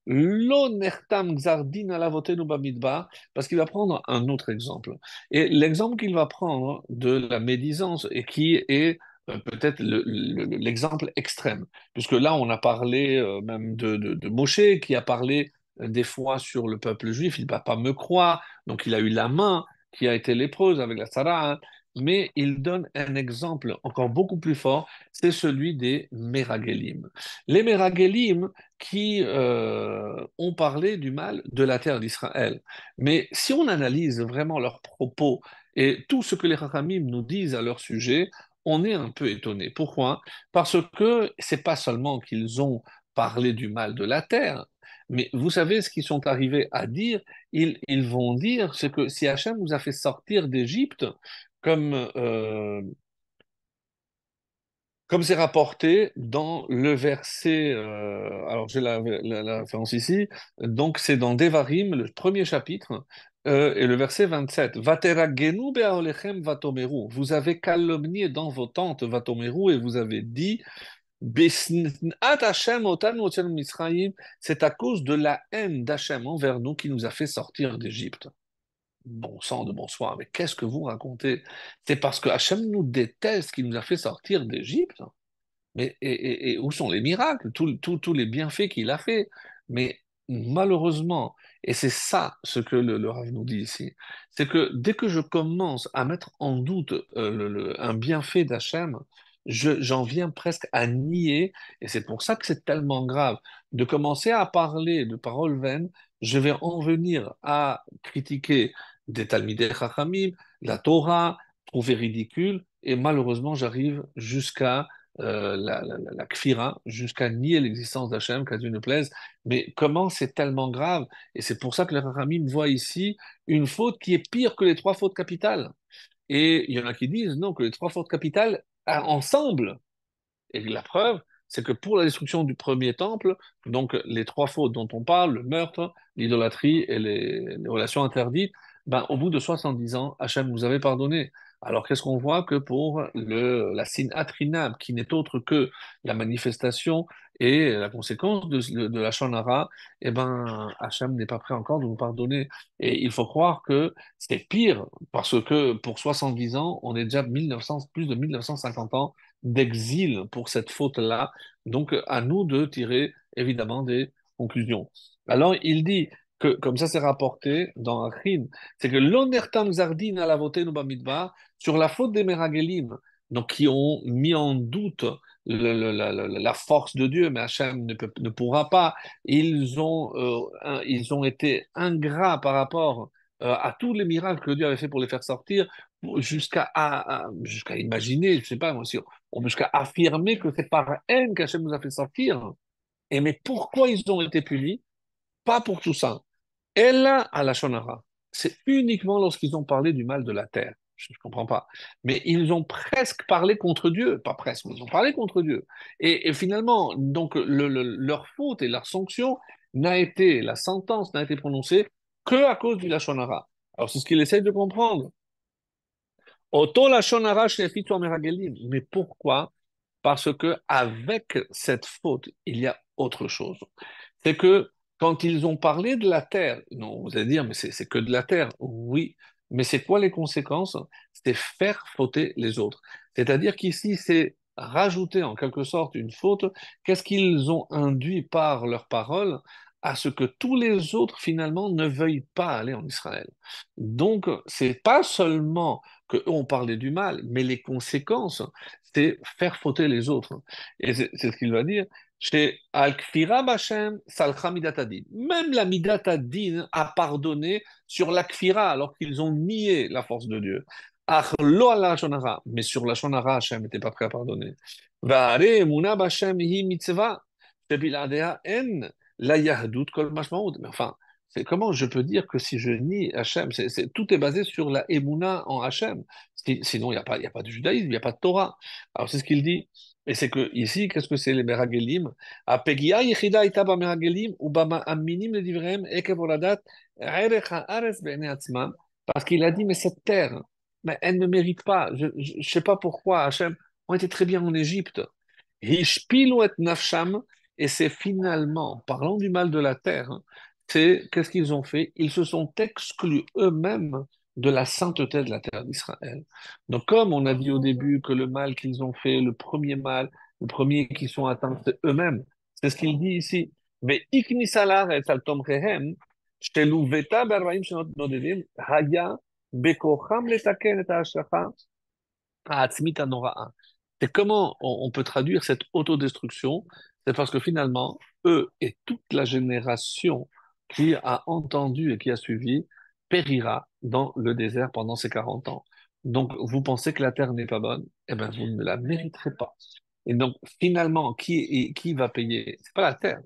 Lo nertam gzardin alavotenu bamidbar, parce qu'il va prendre un autre exemple. Et l'exemple qu'il va prendre de la médisance, et qui est peut-être l'exemple extrême, puisque là, on a parlé même de Moshe, qui a parlé des fois sur le peuple juif, il ne va pas me croire, donc il a eu la main qui a été lépreuse avec la Sarah, hein, mais il donne un exemple encore beaucoup plus fort, c'est celui des Méragelim. Les Méragelim qui ont parlé du mal de la terre d'Israël. Mais si on analyse vraiment leurs propos et tout ce que les Chachamim nous disent à leur sujet, on est un peu étonné. Pourquoi? Parce que c'est pas seulement qu'ils ont parlé du mal de la terre, mais vous savez ce qu'ils sont arrivés à dire, ils vont dire, c'est que si Hachem nous a fait sortir d'Égypte, comme comme c'est rapporté dans le verset, alors j'ai la référence ici, donc c'est dans Devarim, le premier chapitre, et le verset 27. Vateragenu be'aolechem vatomeru. Vous avez calomnié dans vos tentes vatomeru et vous avez dit, Besnat Hashem otanu hotzionu Mitzrayim, c'est à cause de la haine d'Hachem envers nous qui nous a fait sortir d'Égypte. Bon sang de bonsoir, mais qu'est-ce que vous racontez? C'est parce que Hachem nous déteste qui nous a fait sortir d'Égypte. Mais et où sont les miracles, tous les bienfaits qu'il a fait? Mais malheureusement, et c'est ça ce que le Rav nous dit ici, c'est que dès que je commence à mettre en doute un bienfait d'Hachem, j'en viens presque à nier, et c'est pour ça que c'est tellement grave de commencer à parler de paroles vaines. Je vais en venir à critiquer des Talmidei Chachamim, la Torah, trouver ridicule, et malheureusement, j'arrive jusqu'à la kfira, jusqu'à nier l'existence d'Hachem, qu'à Dieu ne plaise. Mais comment c'est tellement grave? Et c'est pour ça que les Rachamim voient ici une faute qui est pire que les trois fautes capitales. Et il y en a qui disent non, que les trois fautes capitales, ensemble, et la preuve, c'est que pour la destruction du premier temple, donc les trois fautes dont on parle, le meurtre, l'idolâtrie et les relations interdites, ben, au bout de 70 ans, Hachem nous avait pardonné. Alors qu'est-ce qu'on voit que pour la Sinat Chinam, qui n'est autre que la manifestation et la conséquence de la Shonara, eh ben, Hachem n'est pas prêt encore de nous pardonner. Et il faut croire que c'est pire, parce que pour 70 ans, on est déjà 1900, plus de 1950 ans d'exil pour cette faute-là. Donc, à nous de tirer évidemment des conclusions. Alors, il dit que, comme ça c'est rapporté dans Achim, c'est que l'onertam zardin à la voté sur la faute des Meragelim, donc qui ont mis en doute la force de Dieu, mais Hachem ne pourra pas. Ils ont été ingrats par rapport à tous les miracles que Dieu avait fait pour les faire sortir, jusqu'à imaginer, je sais pas moi, jusqu'à affirmer que c'est par haine qu'Hachem nous a fait sortir. Et mais pourquoi ils ont été punis? Pas pour tout ça. Ella à la Shonara. C'est uniquement lorsqu'ils ont parlé du mal de la terre. Je ne comprends pas. Mais ils ont presque parlé contre Dieu. Pas presque, mais ils ont parlé contre Dieu. Et finalement, donc, leur faute et leur sanction la sentence n'a été prononcée que à cause du Lachonara. Alors, c'est ce qu'il essaie de comprendre. Oto Lachonara shnefi meragelim. Mais pourquoi? Parce que avec cette faute, il y a autre chose. C'est que quand ils ont parlé de la terre, non, vous allez dire, mais c'est que de la terre. Oui, mais c'est quoi les conséquences? C'est faire fauter les autres. C'est-à-dire qu'ici, c'est rajouter en quelque sorte une faute. Qu'est-ce qu'ils ont induit par leurs paroles? À ce que tous les autres finalement ne veuillent pas aller en Israël. Donc, c'est pas seulement que eux ont parlé du mal, mais les conséquences, c'est faire fauter les autres. Et c'est ce qu'il va dire. Chez Al-Kfira Bashem, Salcha Midatadin. Même la Midatadin a pardonné sur l'Akfira alors qu'ils ont nié la force de Dieu. Ach lo ala Shonara. Mais sur la Shonara, Hashem n'était pas prêt à pardonner. Va'are emuna Bashem hi mitzvah. Shebiladea en la yahdut kol mashmaut. Mais enfin, c'est comment je peux dire que si je nie Hachem, tout est basé sur la Emouna en Hachem. Sinon, il y a pas de judaïsme, il n'y a pas de Torah. Alors c'est ce qu'il dit. Et c'est que ici, qu'est-ce que c'est les Meragelim? Apegia yechida ita ba Meragelim ou ba aminim le divrem ekevoladat erech haaretz be'enei atzmam. Parce qu'il a dit, mais cette terre, mais elle ne mérite pas. Je ne sais pas pourquoi Hachem. On était très bien en Égypte. Hishpilu et nafsham. Et c'est finalement, parlant du mal de la terre, hein, c'est qu'est-ce qu'ils ont fait? Ils se sont exclus eux-mêmes de la sainteté de la terre d'Israël. Donc, comme on a dit au début que le mal qu'ils ont fait, le premier mal, le premier qui sont atteints, c'est eux-mêmes. C'est ce qu'il dit ici. Mais iknisalar et saltomrehem, shelu veta be'arbaim shenot nodedim, haya bekocham letaken et ha'ashacha ha'atzmit hanora'a. C'est comment on peut traduire cette autodestruction? C'est parce que finalement, eux et toute la génération qui a entendu et qui a suivi périra dans le désert pendant ces 40 ans. Donc, vous pensez que la terre n'est pas bonne? Eh bien, vous ne la mériterez pas. Et donc, finalement, qui va payer? C'est pas la terre.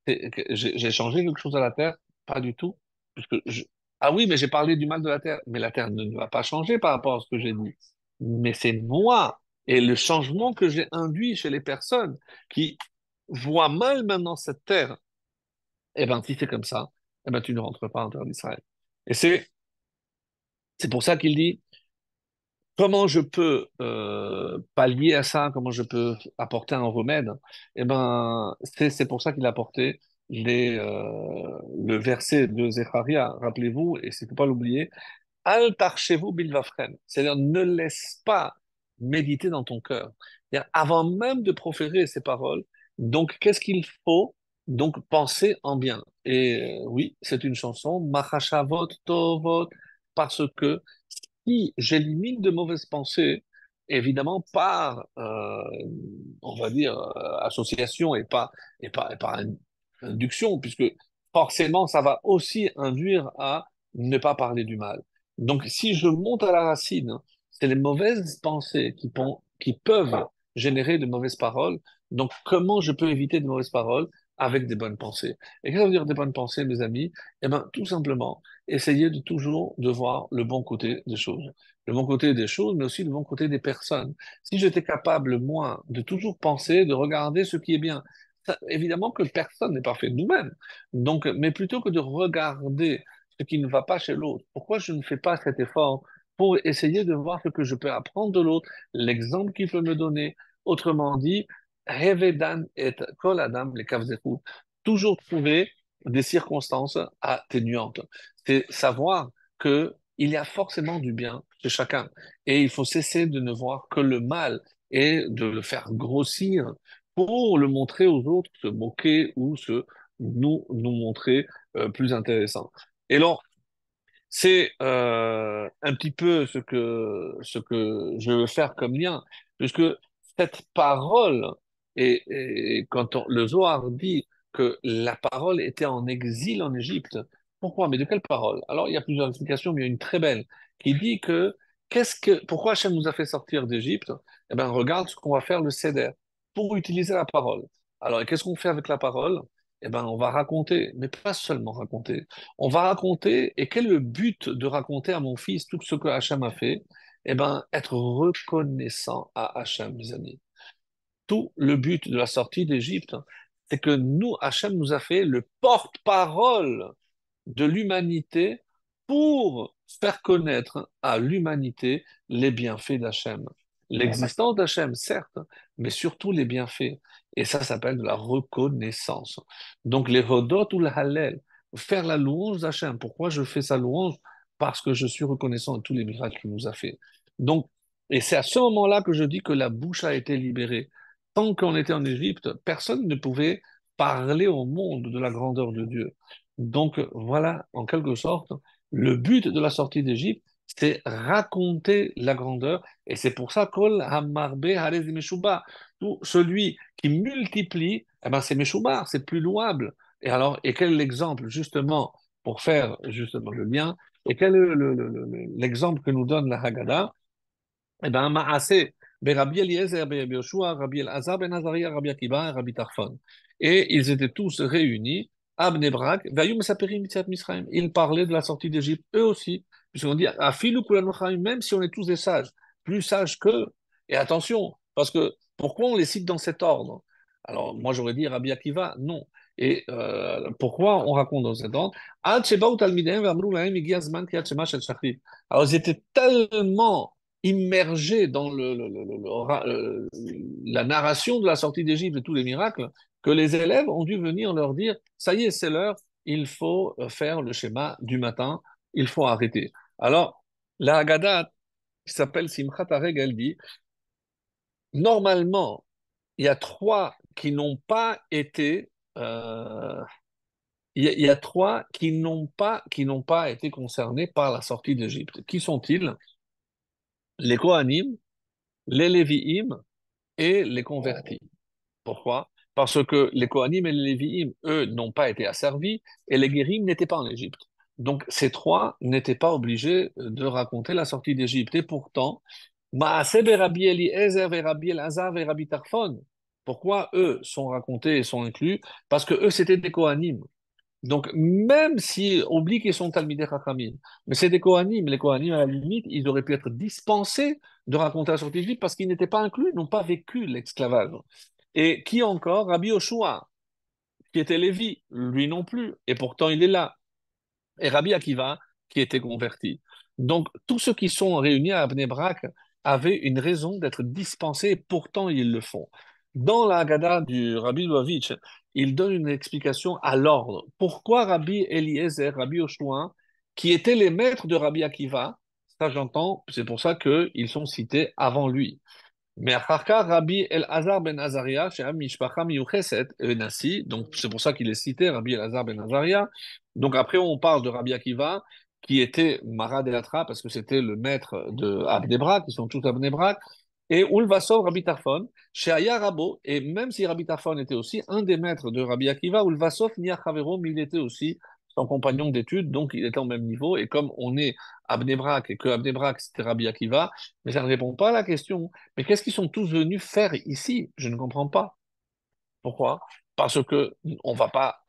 J'ai changé quelque chose à la terre? Pas du tout. Puisque ah oui, mais j'ai parlé du mal de la terre. Mais la terre ne va pas changer par rapport à ce que j'ai dit. Mais c'est moi et le changement que j'ai induit chez les personnes qui voient mal maintenant cette terre. Eh bien, si c'est comme ça, eh ben, tu ne rentres pas en terre d'Israël. Et c'est pour ça qu'il dit, comment je peux pallier à ça, comment je peux apporter un remède? Eh ben, c'est pour ça qu'il a apporté le verset de Zecharia, rappelez-vous, et il ne faut pas l'oublier, Al tarchevu bilvafren, c'est-à-dire ne laisse pas méditer dans ton cœur. C'est-à-dire, avant même de proférer ces paroles, donc qu'est-ce qu'il faut? Donc penser en bien. Et oui, c'est une chanson, Machashavot Tovot, parce que si j'élimine de mauvaises pensées, évidemment par, on va dire, association et par induction, puisque forcément, ça va aussi induire à ne pas parler du mal. Donc, si je monte à la racine, c'est les mauvaises pensées qui peuvent générer de mauvaises paroles. Donc, comment je peux éviter de mauvaises paroles avec des bonnes pensées? Et qu'est-ce que ça veut dire des bonnes pensées, mes amis? Eh bien, tout simplement, essayer de toujours de voir le bon côté des choses. Le bon côté des choses, mais aussi le bon côté des personnes. Si j'étais capable, moi, de toujours penser, de regarder ce qui est bien, évidemment que personne n'est parfait, nous-mêmes. Donc, mais plutôt que de regarder ce qui ne va pas chez l'autre? Pourquoi je ne fais pas cet effort pour essayer de voir ce que je peux apprendre de l'autre, l'exemple qu'il peut me donner? Autrement dit, Revedan et Kol Adam, les Kavzekut, toujours trouver des circonstances atténuantes. C'est savoir que il y a forcément du bien chez chacun. Et il faut cesser de ne voir que le mal et de le faire grossir pour le montrer aux autres, se moquer ou nous montrer plus intéressant. Et alors, c'est un petit peu ce que je veux faire comme lien, puisque cette parole, et quand le Zohar dit que la parole était en exil en Égypte, pourquoi? Mais de quelle parole? Alors, il y a plusieurs explications, mais il y a une très belle qui dit que, pourquoi Hachem nous a fait sortir d'Égypte? Eh bien, regarde ce qu'on va faire le Seder pour utiliser la parole. Alors, et qu'est-ce qu'on fait avec la parole? Eh bien, on va raconter, mais pas seulement raconter. On va raconter, et quel est le but de raconter à mon fils tout ce que Hachem a fait? Eh bien, être reconnaissant à Hachem, mes amis. Tout le but de la sortie d'Égypte, c'est que nous, Hachem nous a fait le porte-parole de l'humanité pour faire connaître à l'humanité les bienfaits d'Hachem. L'existence d'Hachem, certes, mais surtout les bienfaits. Et ça s'appelle de la reconnaissance. Donc les Hodot ou le Hallel, faire la louange d'Hachem. Pourquoi je fais sa louange? Parce que je suis reconnaissant de tous les miracles qu'il nous a fait. Donc, et c'est à ce moment-là que je dis que la bouche a été libérée. Tant qu'on était en Égypte, personne ne pouvait parler au monde de la grandeur de Dieu. Donc voilà, en quelque sorte, le but de la sortie d'Égypte, c'est raconter la grandeur, et c'est pour ça Kol Hamarbe Harez Meshuba, tout celui qui multiplie, eh ben c'est Meshubar, c'est plus louable. Et alors, et quel est l'exemple justement pour faire justement le lien? Et quel est l'exemple que nous donne la Haggadah? Eh bien, Maaseh, ben Rabbi Eliezer, ben Yoshua, Rabbi Elazar, ben Azaria, Rabbi Akiva et Rabbi Tarfon. Et ils étaient tous réunis à Bnei Brak, Vayum Mesaperim Mitziat Misraïm. Ils parlaient de la sortie d'Égypte, eux aussi. Puisqu'on dit, Afilu Kulanu Chaim, même si on est tous des sages, plus sages qu'eux. Et attention, parce que pourquoi on les cite dans cet ordre? Alors, moi j'aurais dit Rabbi Akiva, non. Et pourquoi on raconte dans cet ordre? Ad Shebaou Talmideim V'amru Lahem Igi Azman Kriyat Shema Shel Shachrit. Alors, ils étaient tellement immergé dans la narration de la sortie d'Égypte et tous les miracles, que les élèves ont dû venir leur dire, ça y est, c'est l'heure, il faut faire le schéma du matin, il faut arrêter. Alors, la Haggadah, qui s'appelle Simchat Areg, elle dit, normalement, il y a trois qui n'ont pas été, il y a trois qui n'ont pas été concernés par la sortie d'Égypte. Qui sont-ils? Les Kohanim, les Lévi'im et les convertis. Pourquoi? Parce que les Kohanim et les Lévi'im, eux, n'ont pas été asservis et les Guérim n'étaient pas en Égypte. Donc ces trois n'étaient pas obligés de raconter la sortie d'Égypte. Et pourtant, Maaseh Rabbi Eliezer et Rabbi Elazar et Rabbi Tarfon, pourquoi eux sont racontés et sont inclus? Parce que eux, c'était des Kohanim. Donc, même si oublie qu'ils sont Talmidei Chachamim, mais c'est des Kohanim, les Kohanim, à la limite, ils auraient pu être dispensés de raconter la sortie d'Égypte parce qu'ils n'étaient pas inclus, n'ont pas vécu l'esclavage. Et qui encore? Rabbi Yoshua, qui était Lévi, lui non plus, et pourtant il est là. Et Rabbi Akiva, qui était converti. Donc, tous ceux qui sont réunis à Bnei Brak avaient une raison d'être dispensés, et pourtant ils le font. Dans la Haggadah du Rabbi Lubavitch, il donne une explication à l'ordre. Pourquoi Rabbi Eliezer, Rabbi Yoshua, qui étaient les maîtres de Rabbi Akiva, ça j'entends, c'est pour ça qu'ils sont cités avant lui. Mais Acharka, Rabbi El-Azar ben Azaria, chez Mishpacha Miyucheset Nasi, donc c'est pour ça qu'il est cité, Rabbi El-Azar ben Azaria. Donc après, on parle de Rabbi Akiva, qui était Marad et Atra, parce que c'était le maître de Abnebrak, ils sont tous Abnebrak, et Ulvasov, Rabbi Tarfon, chez Aya Rabo, et même si Rabbi Tarfon était aussi un des maîtres de Rabbi Akiva, Ulvasov Niachavero, mais il était aussi son compagnon d'études, donc il était au même niveau, et comme on est Abnebrak, et que Abnebrak c'était Rabbi Akiva, mais ça ne répond pas à la question. Mais qu'est-ce qu'ils sont tous venus faire ici? Je ne comprends pas. Pourquoi? Parce que on va pas,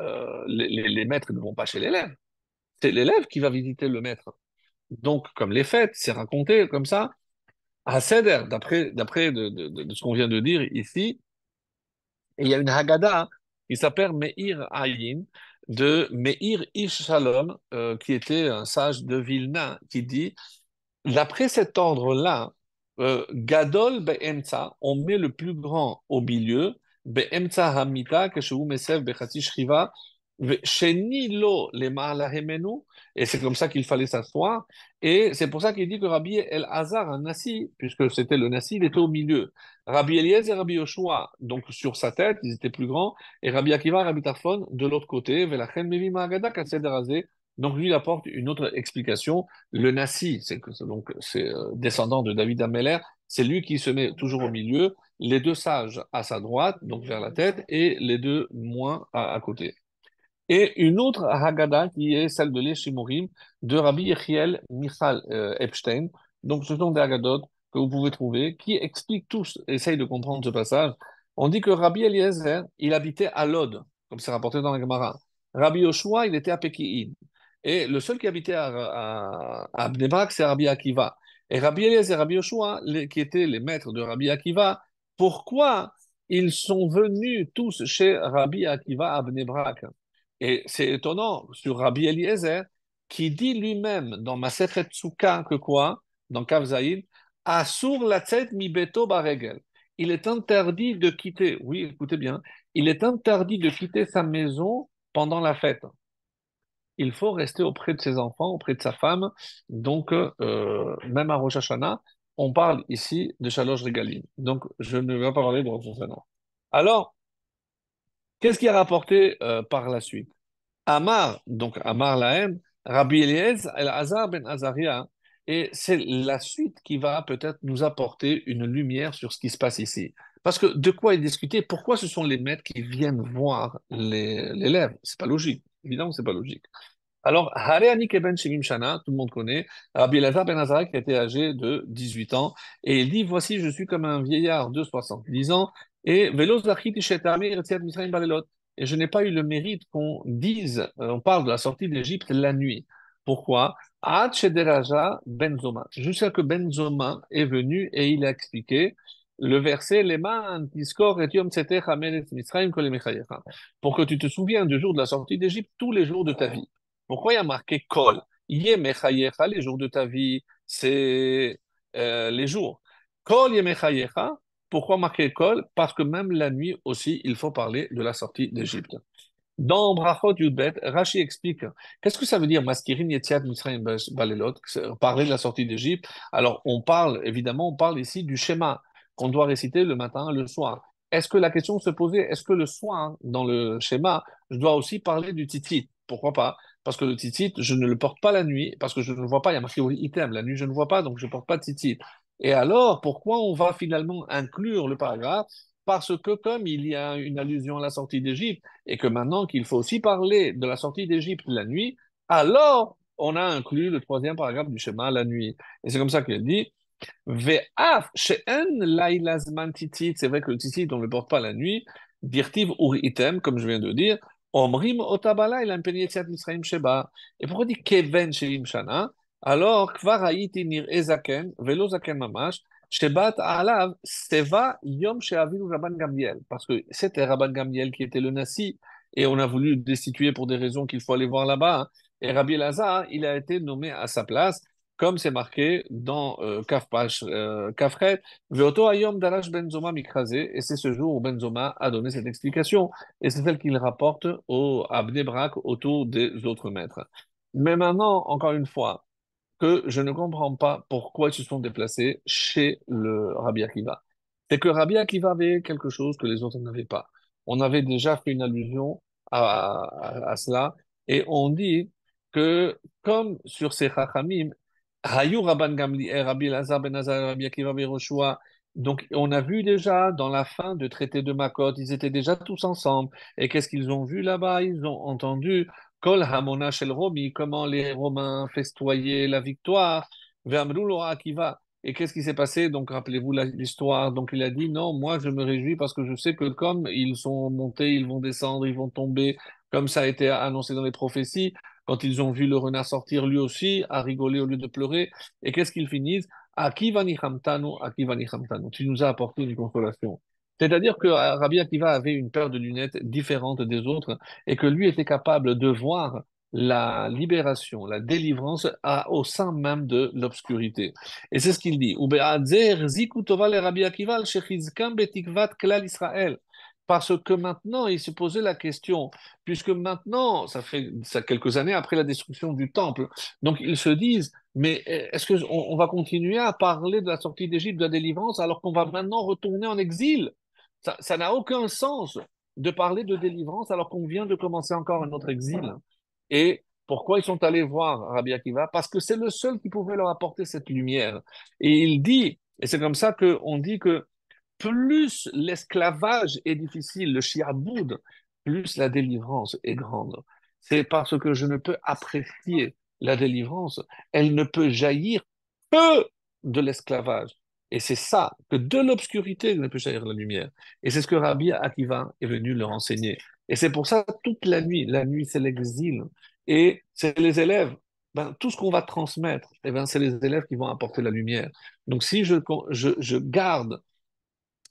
les maîtres ne vont pas chez l'élève. C'est l'élève qui va visiter le maître. Donc, comme les fêtes, c'est raconté comme ça, à Seder, d'après de ce qu'on vient de dire ici, et il y a une Haggadah qui s'appelle Meir Ayin, de Meir Ish Shalom, qui était un sage de Vilna, qui dit d'après cet ordre-là, Gadol be'emtsa, on met le plus grand au milieu, be'emtsa hamita, keshehu mesev bechati shriva, sheni lo lema'ala hemenu, et c'est comme ça qu'il fallait s'asseoir, et c'est pour ça qu'il dit que Rabbi El-Hazar, un Nassi, puisque c'était le Nassi, il était au milieu. Rabbi Eliezer et Rabbi Yoshua, donc sur sa tête, ils étaient plus grands, et Rabbi Akiva et Rabbi Tarfon de l'autre côté, Velachen mevi ma'agada kaseder hazeh. Donc lui, il apporte une autre explication. Le Nassi, c'est descendant de David Ameller, c'est lui qui se met toujours au milieu, les deux sages à sa droite, donc vers la tête, et les deux moins à côté. Et une autre Haggadah qui est celle de l'Eshimorim de Rabbi Yechiel Michal Epstein. Donc ce sont des Haggadot que vous pouvez trouver qui expliquent tous, essayent de comprendre ce passage. On dit que Rabbi Eliezer, il habitait à Lod, comme c'est rapporté dans la Gemara. Rabbi Yoshua, il était à Peki'in. Et le seul qui habitait à Bnei Brak, c'est Rabbi Akiva. Et Rabbi Eliezer et Rabbi Yoshua, qui étaient les maîtres de Rabbi Akiva, pourquoi ils sont venus tous chez Rabbi Akiva à Bnei Brak? Et c'est étonnant sur Rabbi Eliezer, qui dit lui-même dans Masechet Souka que quoi? Dans Kav Zaïd, Asur latzet mi beto baregel. Il est interdit de quitter, oui, écoutez bien, il est interdit de quitter sa maison pendant la fête. Il faut rester auprès de ses enfants, auprès de sa femme. Donc, même à Rosh Hashanah, on parle ici de Shalosh Regalim. Donc, je ne vais pas parler de Rosh Hashanah. Alors, qu'est-ce qui est rapporté par la suite? Amar, donc Amar Lahem, Rabbi Eliezer El-Hazar ben Azaria, et c'est la suite qui va peut-être nous apporter une lumière sur ce qui se passe ici. Parce que de quoi est discuté? Pourquoi ce sont les maîtres qui viennent voir l'élève? C'est pas logique. Évidemment, c'est pas logique. Alors, Hareani Keben Shemim Shana, tout le monde connaît, Rabbi Elazar ben Azariah qui était âgé de 18 ans, et il dit, voici, je suis comme un vieillard de 70 ans, et Velo Zachiti Shetami Retziat Misraim Balelot. Et je n'ai pas eu le mérite qu'on dise, on parle de la sortie d'Égypte la nuit. Pourquoi? Ad Shederaja Benzoma. Jusqu'à que Benzoma est venu et il a expliqué le verset Leman Tiskor et Yom Tzetech Hamelech Misraim Kol Yemechayecha. Pour que tu te souviens du jour de la sortie d'Égypte tous les jours de ta vie. Pourquoi il y a marqué Kol? Yemechayecha, les jours de ta vie, c'est les jours. Kol Yemechayecha, pourquoi marquer Kol? Parce que même la nuit aussi, il faut parler de la sortie d'Égypte. Dans Brachot Yudbet, Rashi explique qu'est-ce que ça veut dire Maskirin Yetziat Mitzrayim Balelot, parler de la sortie d'Égypte. Alors, on parle, évidemment, on parle ici du schéma qu'on doit réciter le matin, le soir. Est-ce que la question se posait, est-ce que le soir, dans le schéma, je dois aussi parler du tzitzit? Pourquoi pas? Parce que le tzitzit, je ne le porte pas la nuit, parce que je ne vois pas, il y a marqué item, la nuit je ne vois pas, donc je ne porte pas de tzitzit. Et alors, pourquoi on va finalement inclure le paragraphe? Parce que comme il y a une allusion à la sortie d'Égypte, et que maintenant qu'il faut aussi parler de la sortie d'Égypte la nuit, alors on a inclus le troisième paragraphe du schéma la nuit. Et c'est comme ça qu'elle dit, Ve'af she'en laila zman titit, c'est vrai que le titit, on ne le porte pas la nuit, dirtiv ur item, comme je viens de dire, omrim otabala il a Misraim sheba. Et pourquoi dit keven sheim shana? Alors, kvar haïti nir ezaken, velo zaken mamash, shebat alav, seva yom she'avilu Rabban Gamliel. Parce que c'était Rabban Gamliel qui était le nasi, et on a voulu le destituer pour des raisons qu'il faut aller voir là-bas. Hein. Et Rabbi Elazar, il a été nommé à sa place comme c'est marqué dans Kafret, Veoto Ayom Darash Benzoma Mikrasé, et c'est ce jour où Benzoma a donné cette explication, et c'est celle qu'il rapporte à Bnei Brak autour des autres maîtres. Mais maintenant, encore une fois, que je ne comprends pas pourquoi ils se sont déplacés chez le Rabbi Akiva. C'est que Rabbi Akiva avait quelque chose que les autres n'avaient pas. On avait déjà fait une allusion à cela, et on dit que comme sur ces Chachamim, Hayu Rabban Gamliel, Rabbi Elazar ben Azar, Rabbi Akiva ben Yehoshua. Donc, on a vu déjà dans la fin du traité de Makot, ils étaient déjà tous ensemble. Et qu'est-ce qu'ils ont vu là-bas? Ils ont entendu Kol Hamona Shel Romi, comment les Romains festoyaient la victoire. Ve'amru lo Akiva. Et qu'est-ce qui s'est passé? Donc, rappelez-vous l'histoire. Donc, il a dit non, moi, je me réjouis parce que je sais que comme ils sont montés, ils vont descendre, ils vont tomber, comme ça a été annoncé dans les prophéties. Quand ils ont vu le renard sortir, lui aussi a rigolé au lieu de pleurer. Et qu'est-ce qu'ils finissent? Akiva nichamtanu, Akiva nichamtanu. Tu nous as apporté une consolation. C'est-à-dire que Rabbi Akiva avait une paire de lunettes différente des autres et que lui était capable de voir la libération, la délivrance au sein même de l'obscurité. Et c'est ce qu'il dit. Ube'adzer ziku tova le Rabbi Akiva al shechizkam betikvat klal Israël. Parce que maintenant, il se posait la question, puisque maintenant, ça fait quelques années après la destruction du temple, donc ils se disent, mais est-ce qu'on on va continuer à parler de la sortie d'Égypte, de la délivrance, alors qu'on va maintenant retourner en exil? Ça n'a aucun sens de parler de délivrance alors qu'on vient de commencer encore un autre exil. Et pourquoi ils sont allés voir Rabbi Akiva? Parce que c'est le seul qui pouvait leur apporter cette lumière. Et il dit, et c'est comme ça qu'on dit que plus l'esclavage est difficile, le shiaboud, plus la délivrance est grande. C'est parce que je ne peux apprécier la délivrance, elle ne peut jaillir que de l'esclavage. Et c'est ça, que de l'obscurité ne peut jaillir la lumière. Et c'est ce que Rabbi Akiva est venu leur enseigner. Et c'est pour ça toute la nuit c'est l'exil. Et c'est les élèves. Ben, tout ce qu'on va transmettre, eh ben, c'est les élèves qui vont apporter la lumière. Donc si je garde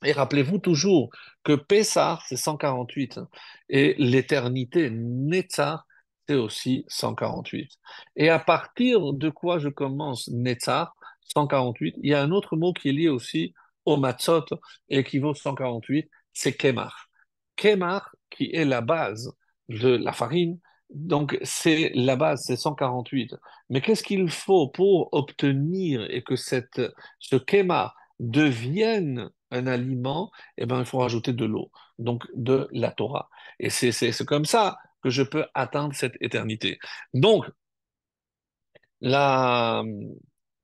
et rappelez-vous toujours que Pessah, c'est 148, hein, et l'éternité, Netzar, c'est aussi 148. Et à partir de quoi je commence Netzar, 148, il y a un autre mot qui est lié aussi au Matzot et qui vaut 148, c'est Kemar. Kemar, qui est la base de la farine, donc c'est la base, c'est 148. Mais qu'est-ce qu'il faut pour obtenir et que ce Kemar devienne un aliment, eh ben, il faut rajouter de l'eau, donc de la Torah. Et c'est comme ça que je peux atteindre cette éternité. Donc, la,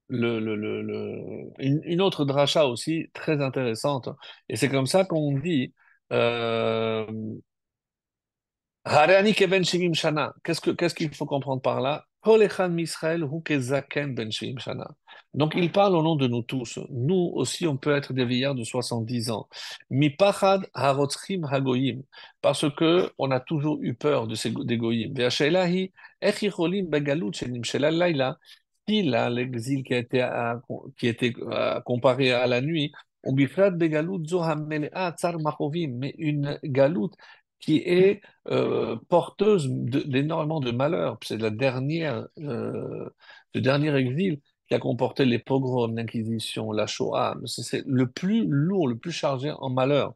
une autre dracha aussi très intéressante, et c'est comme ça qu'on dit, euh, Harani keben shivim shana. Qu'est-ce qu'il faut comprendre par là? Kol echad misraël hu kezaken ben shivim shana. Donc il parle au nom de nous tous. Nous aussi, on peut être des vieillards de 70 ans. Mi pachad harotzchim hagoyim. Parce que on a toujours eu peur de ces des goyim. Ve'ashela hi, ech yicholim begalut shenimshela layla. Si là, l'exil qui était comparé à la nuit, ou bifrat begalut zo hamelea tsar machovim. Mais une galoute qui est porteuse d'énormément de malheurs. C'est le dernier exil qui a comporté les pogroms, l'Inquisition, la Shoah. C'est le plus lourd, le plus chargé en malheurs.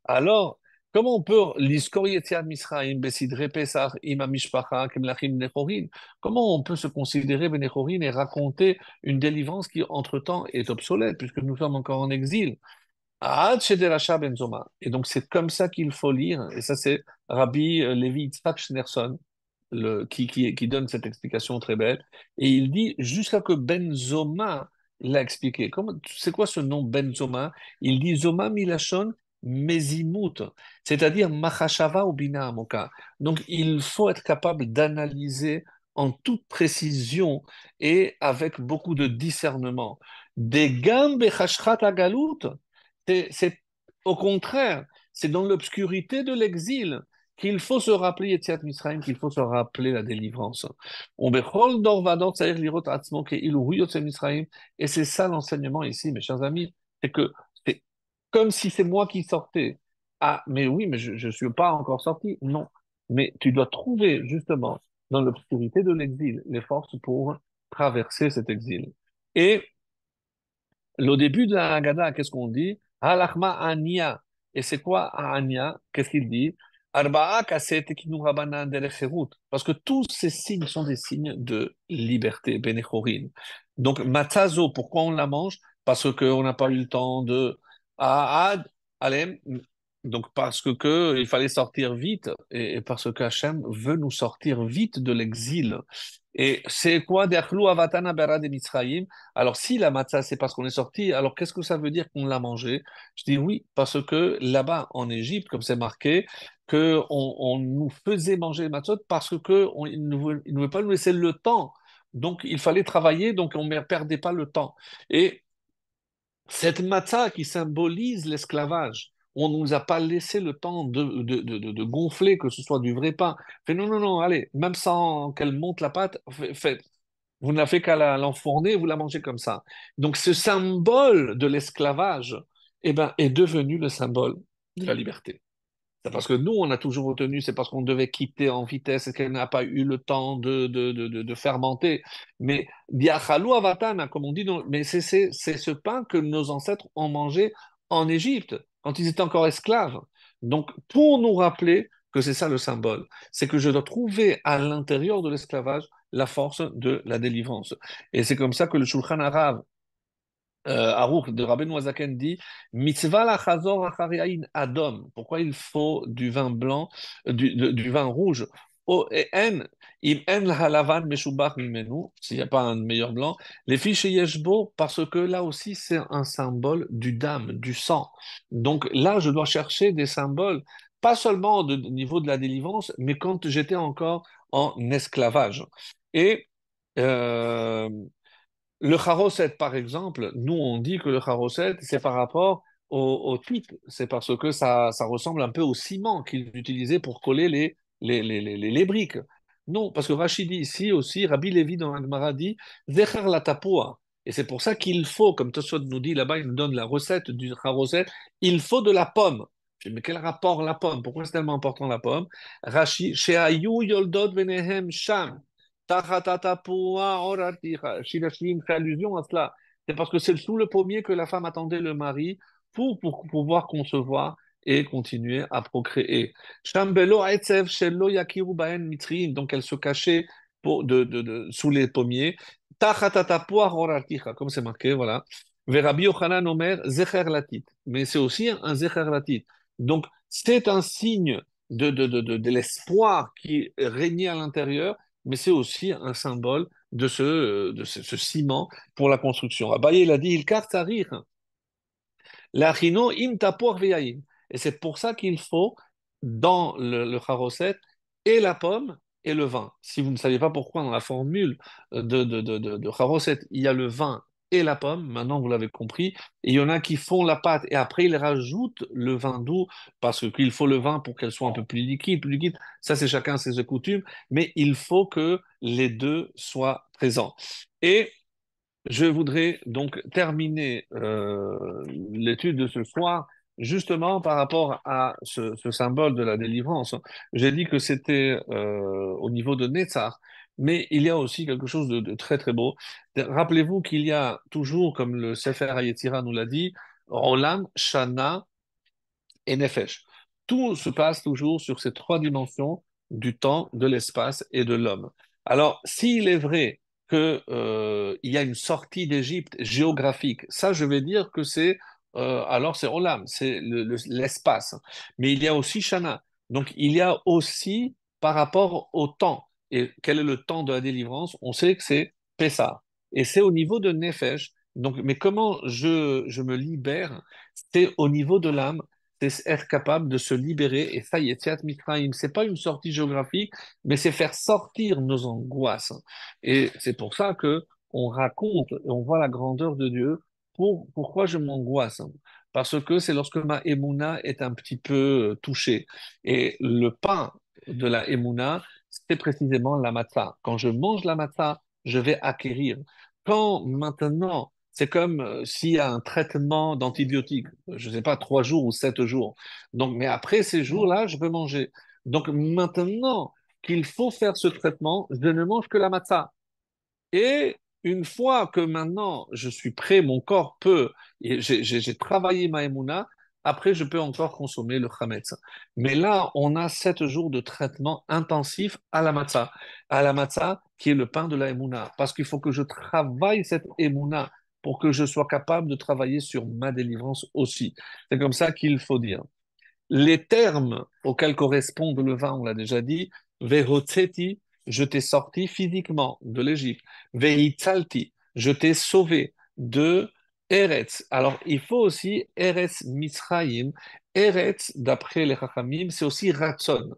Alors, comment on peut l'Iskor Yetziat Misraïm, Besidre Pesach, Ima Mishpacha, Kemlachim Nechorin, comment on peut se considérer Benechorin et raconter une délivrance qui, entre-temps, est obsolète, puisque nous sommes encore en exil? Ad Shederasha Benzoma. Et donc, c'est comme ça qu'il faut lire. Et ça, c'est Rabbi Levi Yitzhak Schneerson qui donne cette explication très belle. Et il dit, jusqu'à que Benzoma l'a expliqué. C'est quoi ce nom Benzoma? Il dit Zoma Milachon Mezimut, c'est-à-dire Machashava ou Bina Amoka. Donc, il faut être capable d'analyser en toute précision et avec beaucoup de discernement. Des gambes Chashchat Agalut. Au contraire, c'est dans l'obscurité de l'exil qu'il faut se rappeler Yetziat Mitzrayim, qu'il faut se rappeler la délivrance. On bechol dor vador tzair lirot atzmo ke'ilu hu yotze Mitzrayim. Et c'est ça l'enseignement ici, mes chers amis, c'est que c'est comme si c'est moi qui sortais. Ah, mais oui, mais je ne suis pas encore sorti. Non, mais tu dois trouver justement dans l'obscurité de l'exil les forces pour traverser cet exil. Et au début de la Haggadah, qu'est-ce qu'on dit? Halachma Ania. Et c'est quoi Ania? Qu'est-ce qu'il dit? Arba'a kaset tekinu rabanan derech cherut. Parce que tous ces signes sont des signes de liberté, benechorin. Donc, matzazo, pourquoi on la mange? Parce qu'on n'a pas eu le temps de. Ad, alem. Donc, il fallait sortir vite, et parce qu'Hachem veut nous sortir vite de l'exil. Et c'est quoi d'Achlou Avatana Bera de Mitzrayim? Alors, si la matzah, c'est parce qu'on est sorti, alors qu'est-ce que ça veut dire qu'on l'a mangé? Je dis oui, parce que là-bas, en Égypte, comme c'est marqué, on nous faisait manger les matzot parce il ne voulait pas nous laisser le temps. Donc, il fallait travailler, donc on ne perdait pas le temps. Et cette matzah qui symbolise l'esclavage, on ne nous a pas laissé le temps de gonfler, que ce soit du vrai pain. Fait non, non, non, allez, même sans qu'elle monte la pâte, faites. Vous n'avez fait qu'à l'enfourner, vous la mangez comme ça. Donc ce symbole de l'esclavage, eh ben, est devenu le symbole de la liberté. C'est parce que nous, on a toujours retenu, c'est parce qu'on devait quitter en vitesse et qu'elle n'a pas eu le temps de fermenter. Mais diachalou avatana, comme on dit, mais c'est ce pain que nos ancêtres ont mangé en Égypte, quand ils étaient encore esclaves. Donc, pour nous rappeler que c'est ça le symbole, c'est que je dois trouver à l'intérieur de l'esclavage la force de la délivrance. Et c'est comme ça que le Shulchan Aruch Aruch de Rabbeinu Hazaken dit Mitzvah la chazor achariaïn adom. Pourquoi il faut du vin blanc, du vin rouge? Oh, et en, im en halavan meshubach mimenu, s'il n'y a pas un meilleur blanc, les fiches yeshbo, parce que là aussi c'est un symbole du dam, du sang. Donc là, je dois chercher des symboles, pas seulement au niveau de la délivrance, mais quand j'étais encore en esclavage. Et euh, le charoset, par exemple, nous on dit que le charoset, c'est par rapport au type, c'est parce que ça ressemble un peu au ciment qu'ils utilisaient pour coller les briques. Non, parce que Rachid dit ici aussi, Rabbi Lévi dans l'Agmara dit, Zecher la tapua. Et c'est pour ça qu'il faut, comme Tosfot nous dit là-bas, il nous donne la recette du charoset, il faut de la pomme. Je dis, mais quel rapport la pomme? Pourquoi c'est tellement important la pomme? Rachid, Sheayu yoldot venehem sham. Tachatatapua oraticha. Shilashim fait allusion à cela. C'est parce que c'est sous le pommier que la femme attendait le mari pour pouvoir concevoir et continuer à procréer. Shambelo aetzev shelo yakiru baen mitrim. Donc elle se cachait sous les pommiers. Tachatatapua oraticha, comme c'est marqué, voilà. Verabi Yochanan Omer zecher latit. Mais c'est aussi un zecher latit. Donc c'est un signe de l'espoir qui régnait à l'intérieur, mais c'est aussi un symbole ce ciment pour la construction. Abaye, il a dit, il carte à rire. L'achino im tapor veyaim. Et c'est pour ça qu'il faut, dans le charoset, et la pomme et le vin. Si vous ne savez pas pourquoi dans la formule de charoset, il y a le vin et la pomme, maintenant vous l'avez compris, et il y en a qui font la pâte et après ils rajoutent le vin doux parce qu'il faut le vin pour qu'elle soit un peu plus liquide, plus liquide. Ça, c'est chacun ses coutumes, mais il faut que les deux soient présents. Et je voudrais donc terminer l'étude de ce soir justement par rapport à ce symbole de la délivrance. J'ai dit que c'était au niveau de Netzach, mais il y a aussi quelque chose de très très beau. Rappelez-vous qu'il y a toujours, comme le Sefer HaYetzirah nous l'a dit, Olam, Shana et Nefesh. Tout se passe toujours sur ces trois dimensions du temps, de l'espace et de l'homme. Alors, s'il est vrai que, il y a une sortie d'Égypte géographique, ça, je vais dire que alors c'est Olam, c'est l'espace. Mais il y a aussi Shana. Donc, il y a aussi par rapport au temps. Et quel est le temps de la délivrance? On sait que c'est Pessah. Et c'est au niveau de Nefesh. Donc, mais comment je me libère? C'est au niveau de l'âme, c'est être capable de se libérer. Et ça y est, Tziat Mitzrayim, c'est pas une sortie géographique, mais c'est faire sortir nos angoisses. Et c'est pour ça que on raconte et on voit la grandeur de Dieu. Pourquoi je m'angoisse? Parce que c'est lorsque ma émouna est un petit peu touchée. Et le pain de la émouna, c'est précisément la matzah. Quand je mange la matzah, je vais acquérir. Quand maintenant c'est comme s'il y a un traitement d'antibiotiques, je ne sais pas, 3 jours ou 7 jours. Donc, mais après ces jours-là, je peux manger. Donc maintenant qu'il faut faire ce traitement, je ne mange que la matzah. Et une fois que maintenant je suis prêt, mon corps peut, et j'ai travaillé ma émouna, après je peux encore consommer le chametz. Mais là, on a 7 jours de traitement intensif à la matzah qui est le pain de la émouna, parce qu'il faut que je travaille cette émouna pour que je sois capable de travailler sur ma délivrance aussi. C'est comme ça qu'il faut dire. Les termes auxquels correspond le vin, on l'a déjà dit, Vehotseti, je t'ai sorti physiquement de l'Égypte. Veitzalti, je t'ai sauvé de Eretz. Alors, il faut aussi Eretz Mitzrayim. Eretz, d'après les Chachamim, c'est aussi Ratson.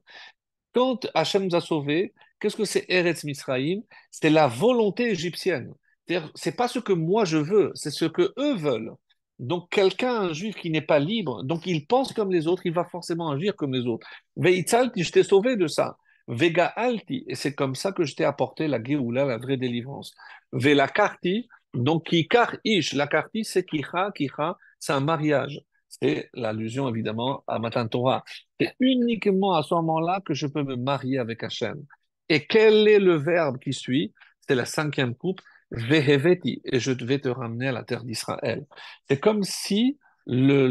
Quand Hachem nous a sauvés, qu'est-ce que c'est Eretz Mitzrayim? C'est la volonté égyptienne. C'est-à-dire, c'est pas ce que moi je veux, c'est ce que eux veulent. Donc, quelqu'un, un juif qui n'est pas libre, donc il pense comme les autres, il va forcément agir comme les autres. Veitzalti, je t'ai sauvé de ça. Vega alti, et c'est comme ça que je t'ai apporté la Géoula, la vraie délivrance. Vela karti, donc kikar ish, la karti c'est kicha, kicha, c'est un mariage. c'est l'allusion évidemment à Matan Torah. C'est uniquement à ce moment-là que je peux me marier avec Hachem. Et quel est le verbe qui suit? C'est la cinquième coupe, Veheveti, et je vais te ramener à la terre d'Israël. C'est comme si le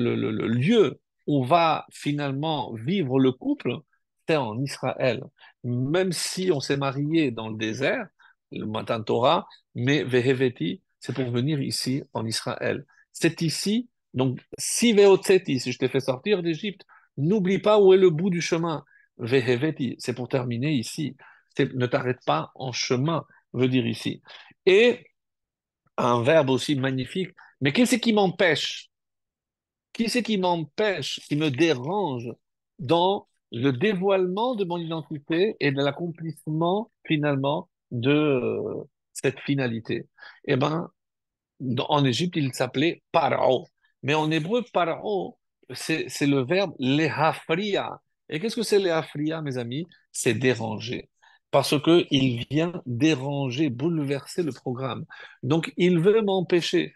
lieu où va finalement vivre le couple, c'est en Israël. Même si on s'est marié dans le désert, le Matan Torah, mais Veheveti, c'est pour venir ici en Israël. C'est ici, donc si Vehotseti, si je t'ai fait sortir d'Égypte, n'oublie pas où est le bout du chemin. Veheveti, c'est pour terminer ici. Ne t'arrête pas en chemin, veut dire ici. Et un verbe aussi magnifique, mais qu'est-ce qui m'empêche? Qui c'est qui m'empêche, qui me dérange dans le dévoilement de mon identité et de l'accomplissement finalement de cette finalité? Eh bien, en Égypte, il s'appelait Paro. Mais en hébreu, Paro, c'est le verbe lehafria. Et qu'est-ce que c'est lehafria, mes amis? C'est déranger. Parce que il vient déranger, bouleverser le programme. Donc, il veut m'empêcher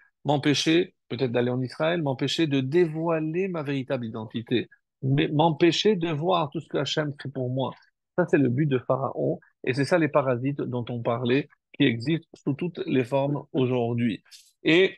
peut-être d'aller en Israël, m'empêcher de dévoiler ma véritable identité, mais m'empêcher de voir tout ce que Hachem fait pour moi. Ça, c'est le but de Pharaon. Et c'est ça les parasites dont on parlait, qui existent sous toutes les formes aujourd'hui. Et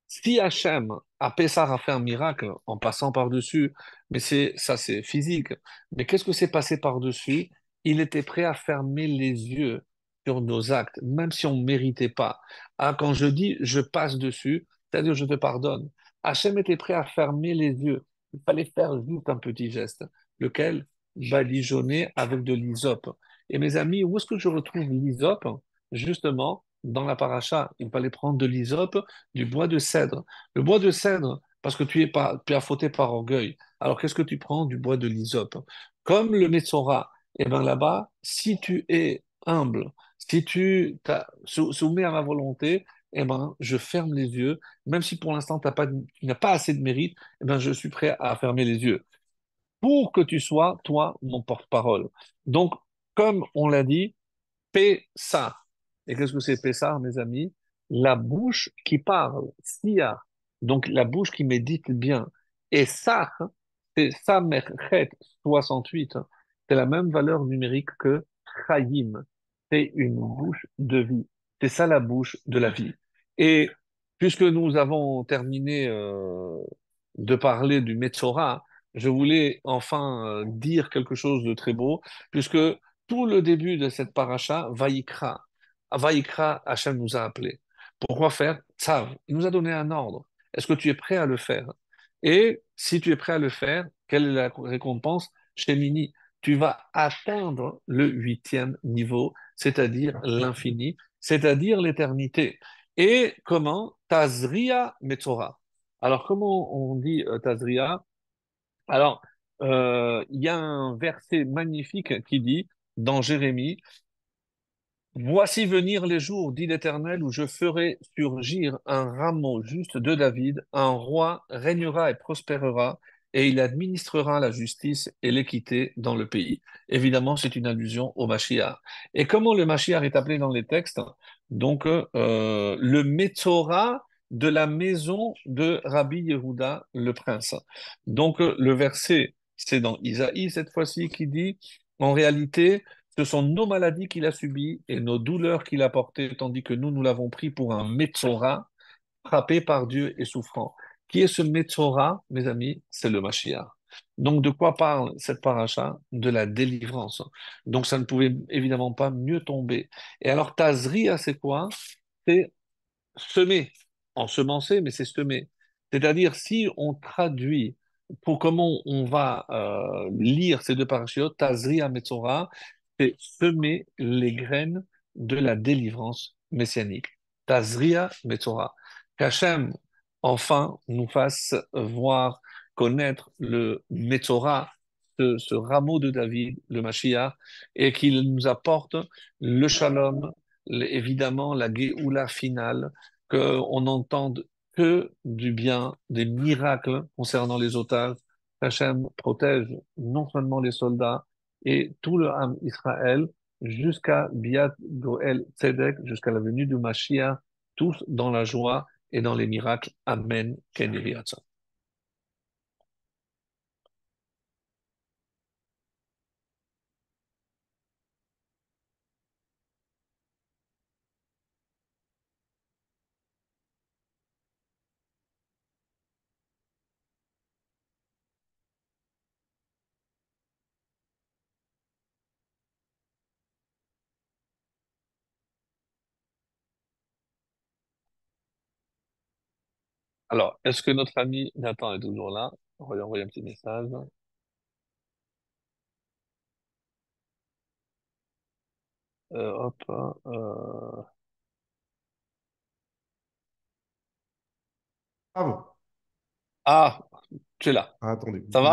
si Hachem, à Pessah, a fait un miracle en passant par-dessus, mais c'est physique. Mais qu'est-ce que c'est passé par-dessus? Il était prêt à fermer les yeux sur nos actes, même si on ne méritait pas. Ah, quand je dis je passe dessus, c'est-à-dire je te pardonne. Hachem était prêt à fermer les yeux. Il fallait faire juste un petit geste, lequel badigeonner avec de l'hysope. Et mes amis, où est-ce que je retrouve l'hysope? Justement, dans la paracha, il fallait prendre de l'hysope, du bois de cèdre. Le bois de cèdre, parce que tu as fauté par orgueil. Alors qu'est-ce que tu prends? Du bois de l'hysope. Comme le Metzora, et bien là-bas, si tu es humble, si tu soumets à ma volonté, eh ben, je ferme les yeux, même si pour l'instant tu n'as pas assez de mérite, eh ben, je suis prêt à fermer les yeux pour que tu sois, toi, mon porte-parole. Donc, comme on l'a dit, Pessah. Et qu'est-ce que c'est Pessah, mes amis? La bouche qui parle, Sia. Donc la bouche qui médite bien. Et ça, c'est Samerchet 68. C'est la même valeur numérique que Chaim. C'est une bouche de vie. C'est ça la bouche de la vie. Et puisque nous avons terminé de parler du Metzora, je voulais enfin dire quelque chose de très beau, puisque tout le début de cette paracha, Vaïkra. Vaïkra, Hachem nous a appelés. Pourquoi faire? Tzav. Il nous a donné un ordre. Est-ce que tu es prêt à le faire? Et si tu es prêt à le faire, quelle est la récompense? Shemini, tu vas atteindre le huitième niveau, c'est-à-dire l'infini, c'est-à-dire l'éternité. Et comment? Tazria Metzora. Alors, comment on dit Tazria? Alors, il y a un verset magnifique qui dit, dans Jérémie, voici venir les jours, dit l'Éternel, où je ferai surgir un rameau juste de David, un roi régnera et prospérera, et il administrera la justice et l'équité dans le pays. Évidemment, c'est une allusion au Mashiach. Et comment le Mashiach est appelé dans les textes? Donc, le Metzora de la maison de Rabbi Yehuda, le prince. Donc, le verset, c'est dans Isaïe cette fois-ci qui dit, en réalité, ce sont nos maladies qu'il a subies et nos douleurs qu'il a portées, tandis que nous l'avons pris pour un Metzora, frappé par Dieu et souffrant. Qui est ce Metzora, mes amis? C'est le Mashiach. Donc, de quoi parle cette paracha? De la délivrance. Donc, ça ne pouvait évidemment pas mieux tomber. Et alors, Tazria, c'est quoi? C'est semer, ensemencer, mais c'est semer. C'est-à-dire, si on traduit pour comment on va lire ces deux parachutes, Tazria Metzora, c'est semer les graines de la délivrance messianique. Tazria Metzora. Qu'Hachem, enfin, nous fasse voir, connaître le Metzora, ce rameau de David, le Mashiach, et qu'il nous apporte le shalom, évidemment la Géoula finale, qu'on n'entende que du bien, des miracles concernant les otages. Hachem protège non seulement les soldats et tout le Ham Israël jusqu'à Biat Goel Tzedek, jusqu'à la venue du Mashiach, tous dans la joie et dans les miracles. Amen. Ken Yireh Ratzon. Alors, est-ce que notre ami Nathan est toujours là? On va lui envoyer un petit message. Hop. Ah bon? Ah, tu es là. Ah, attendez, Ça va? bougez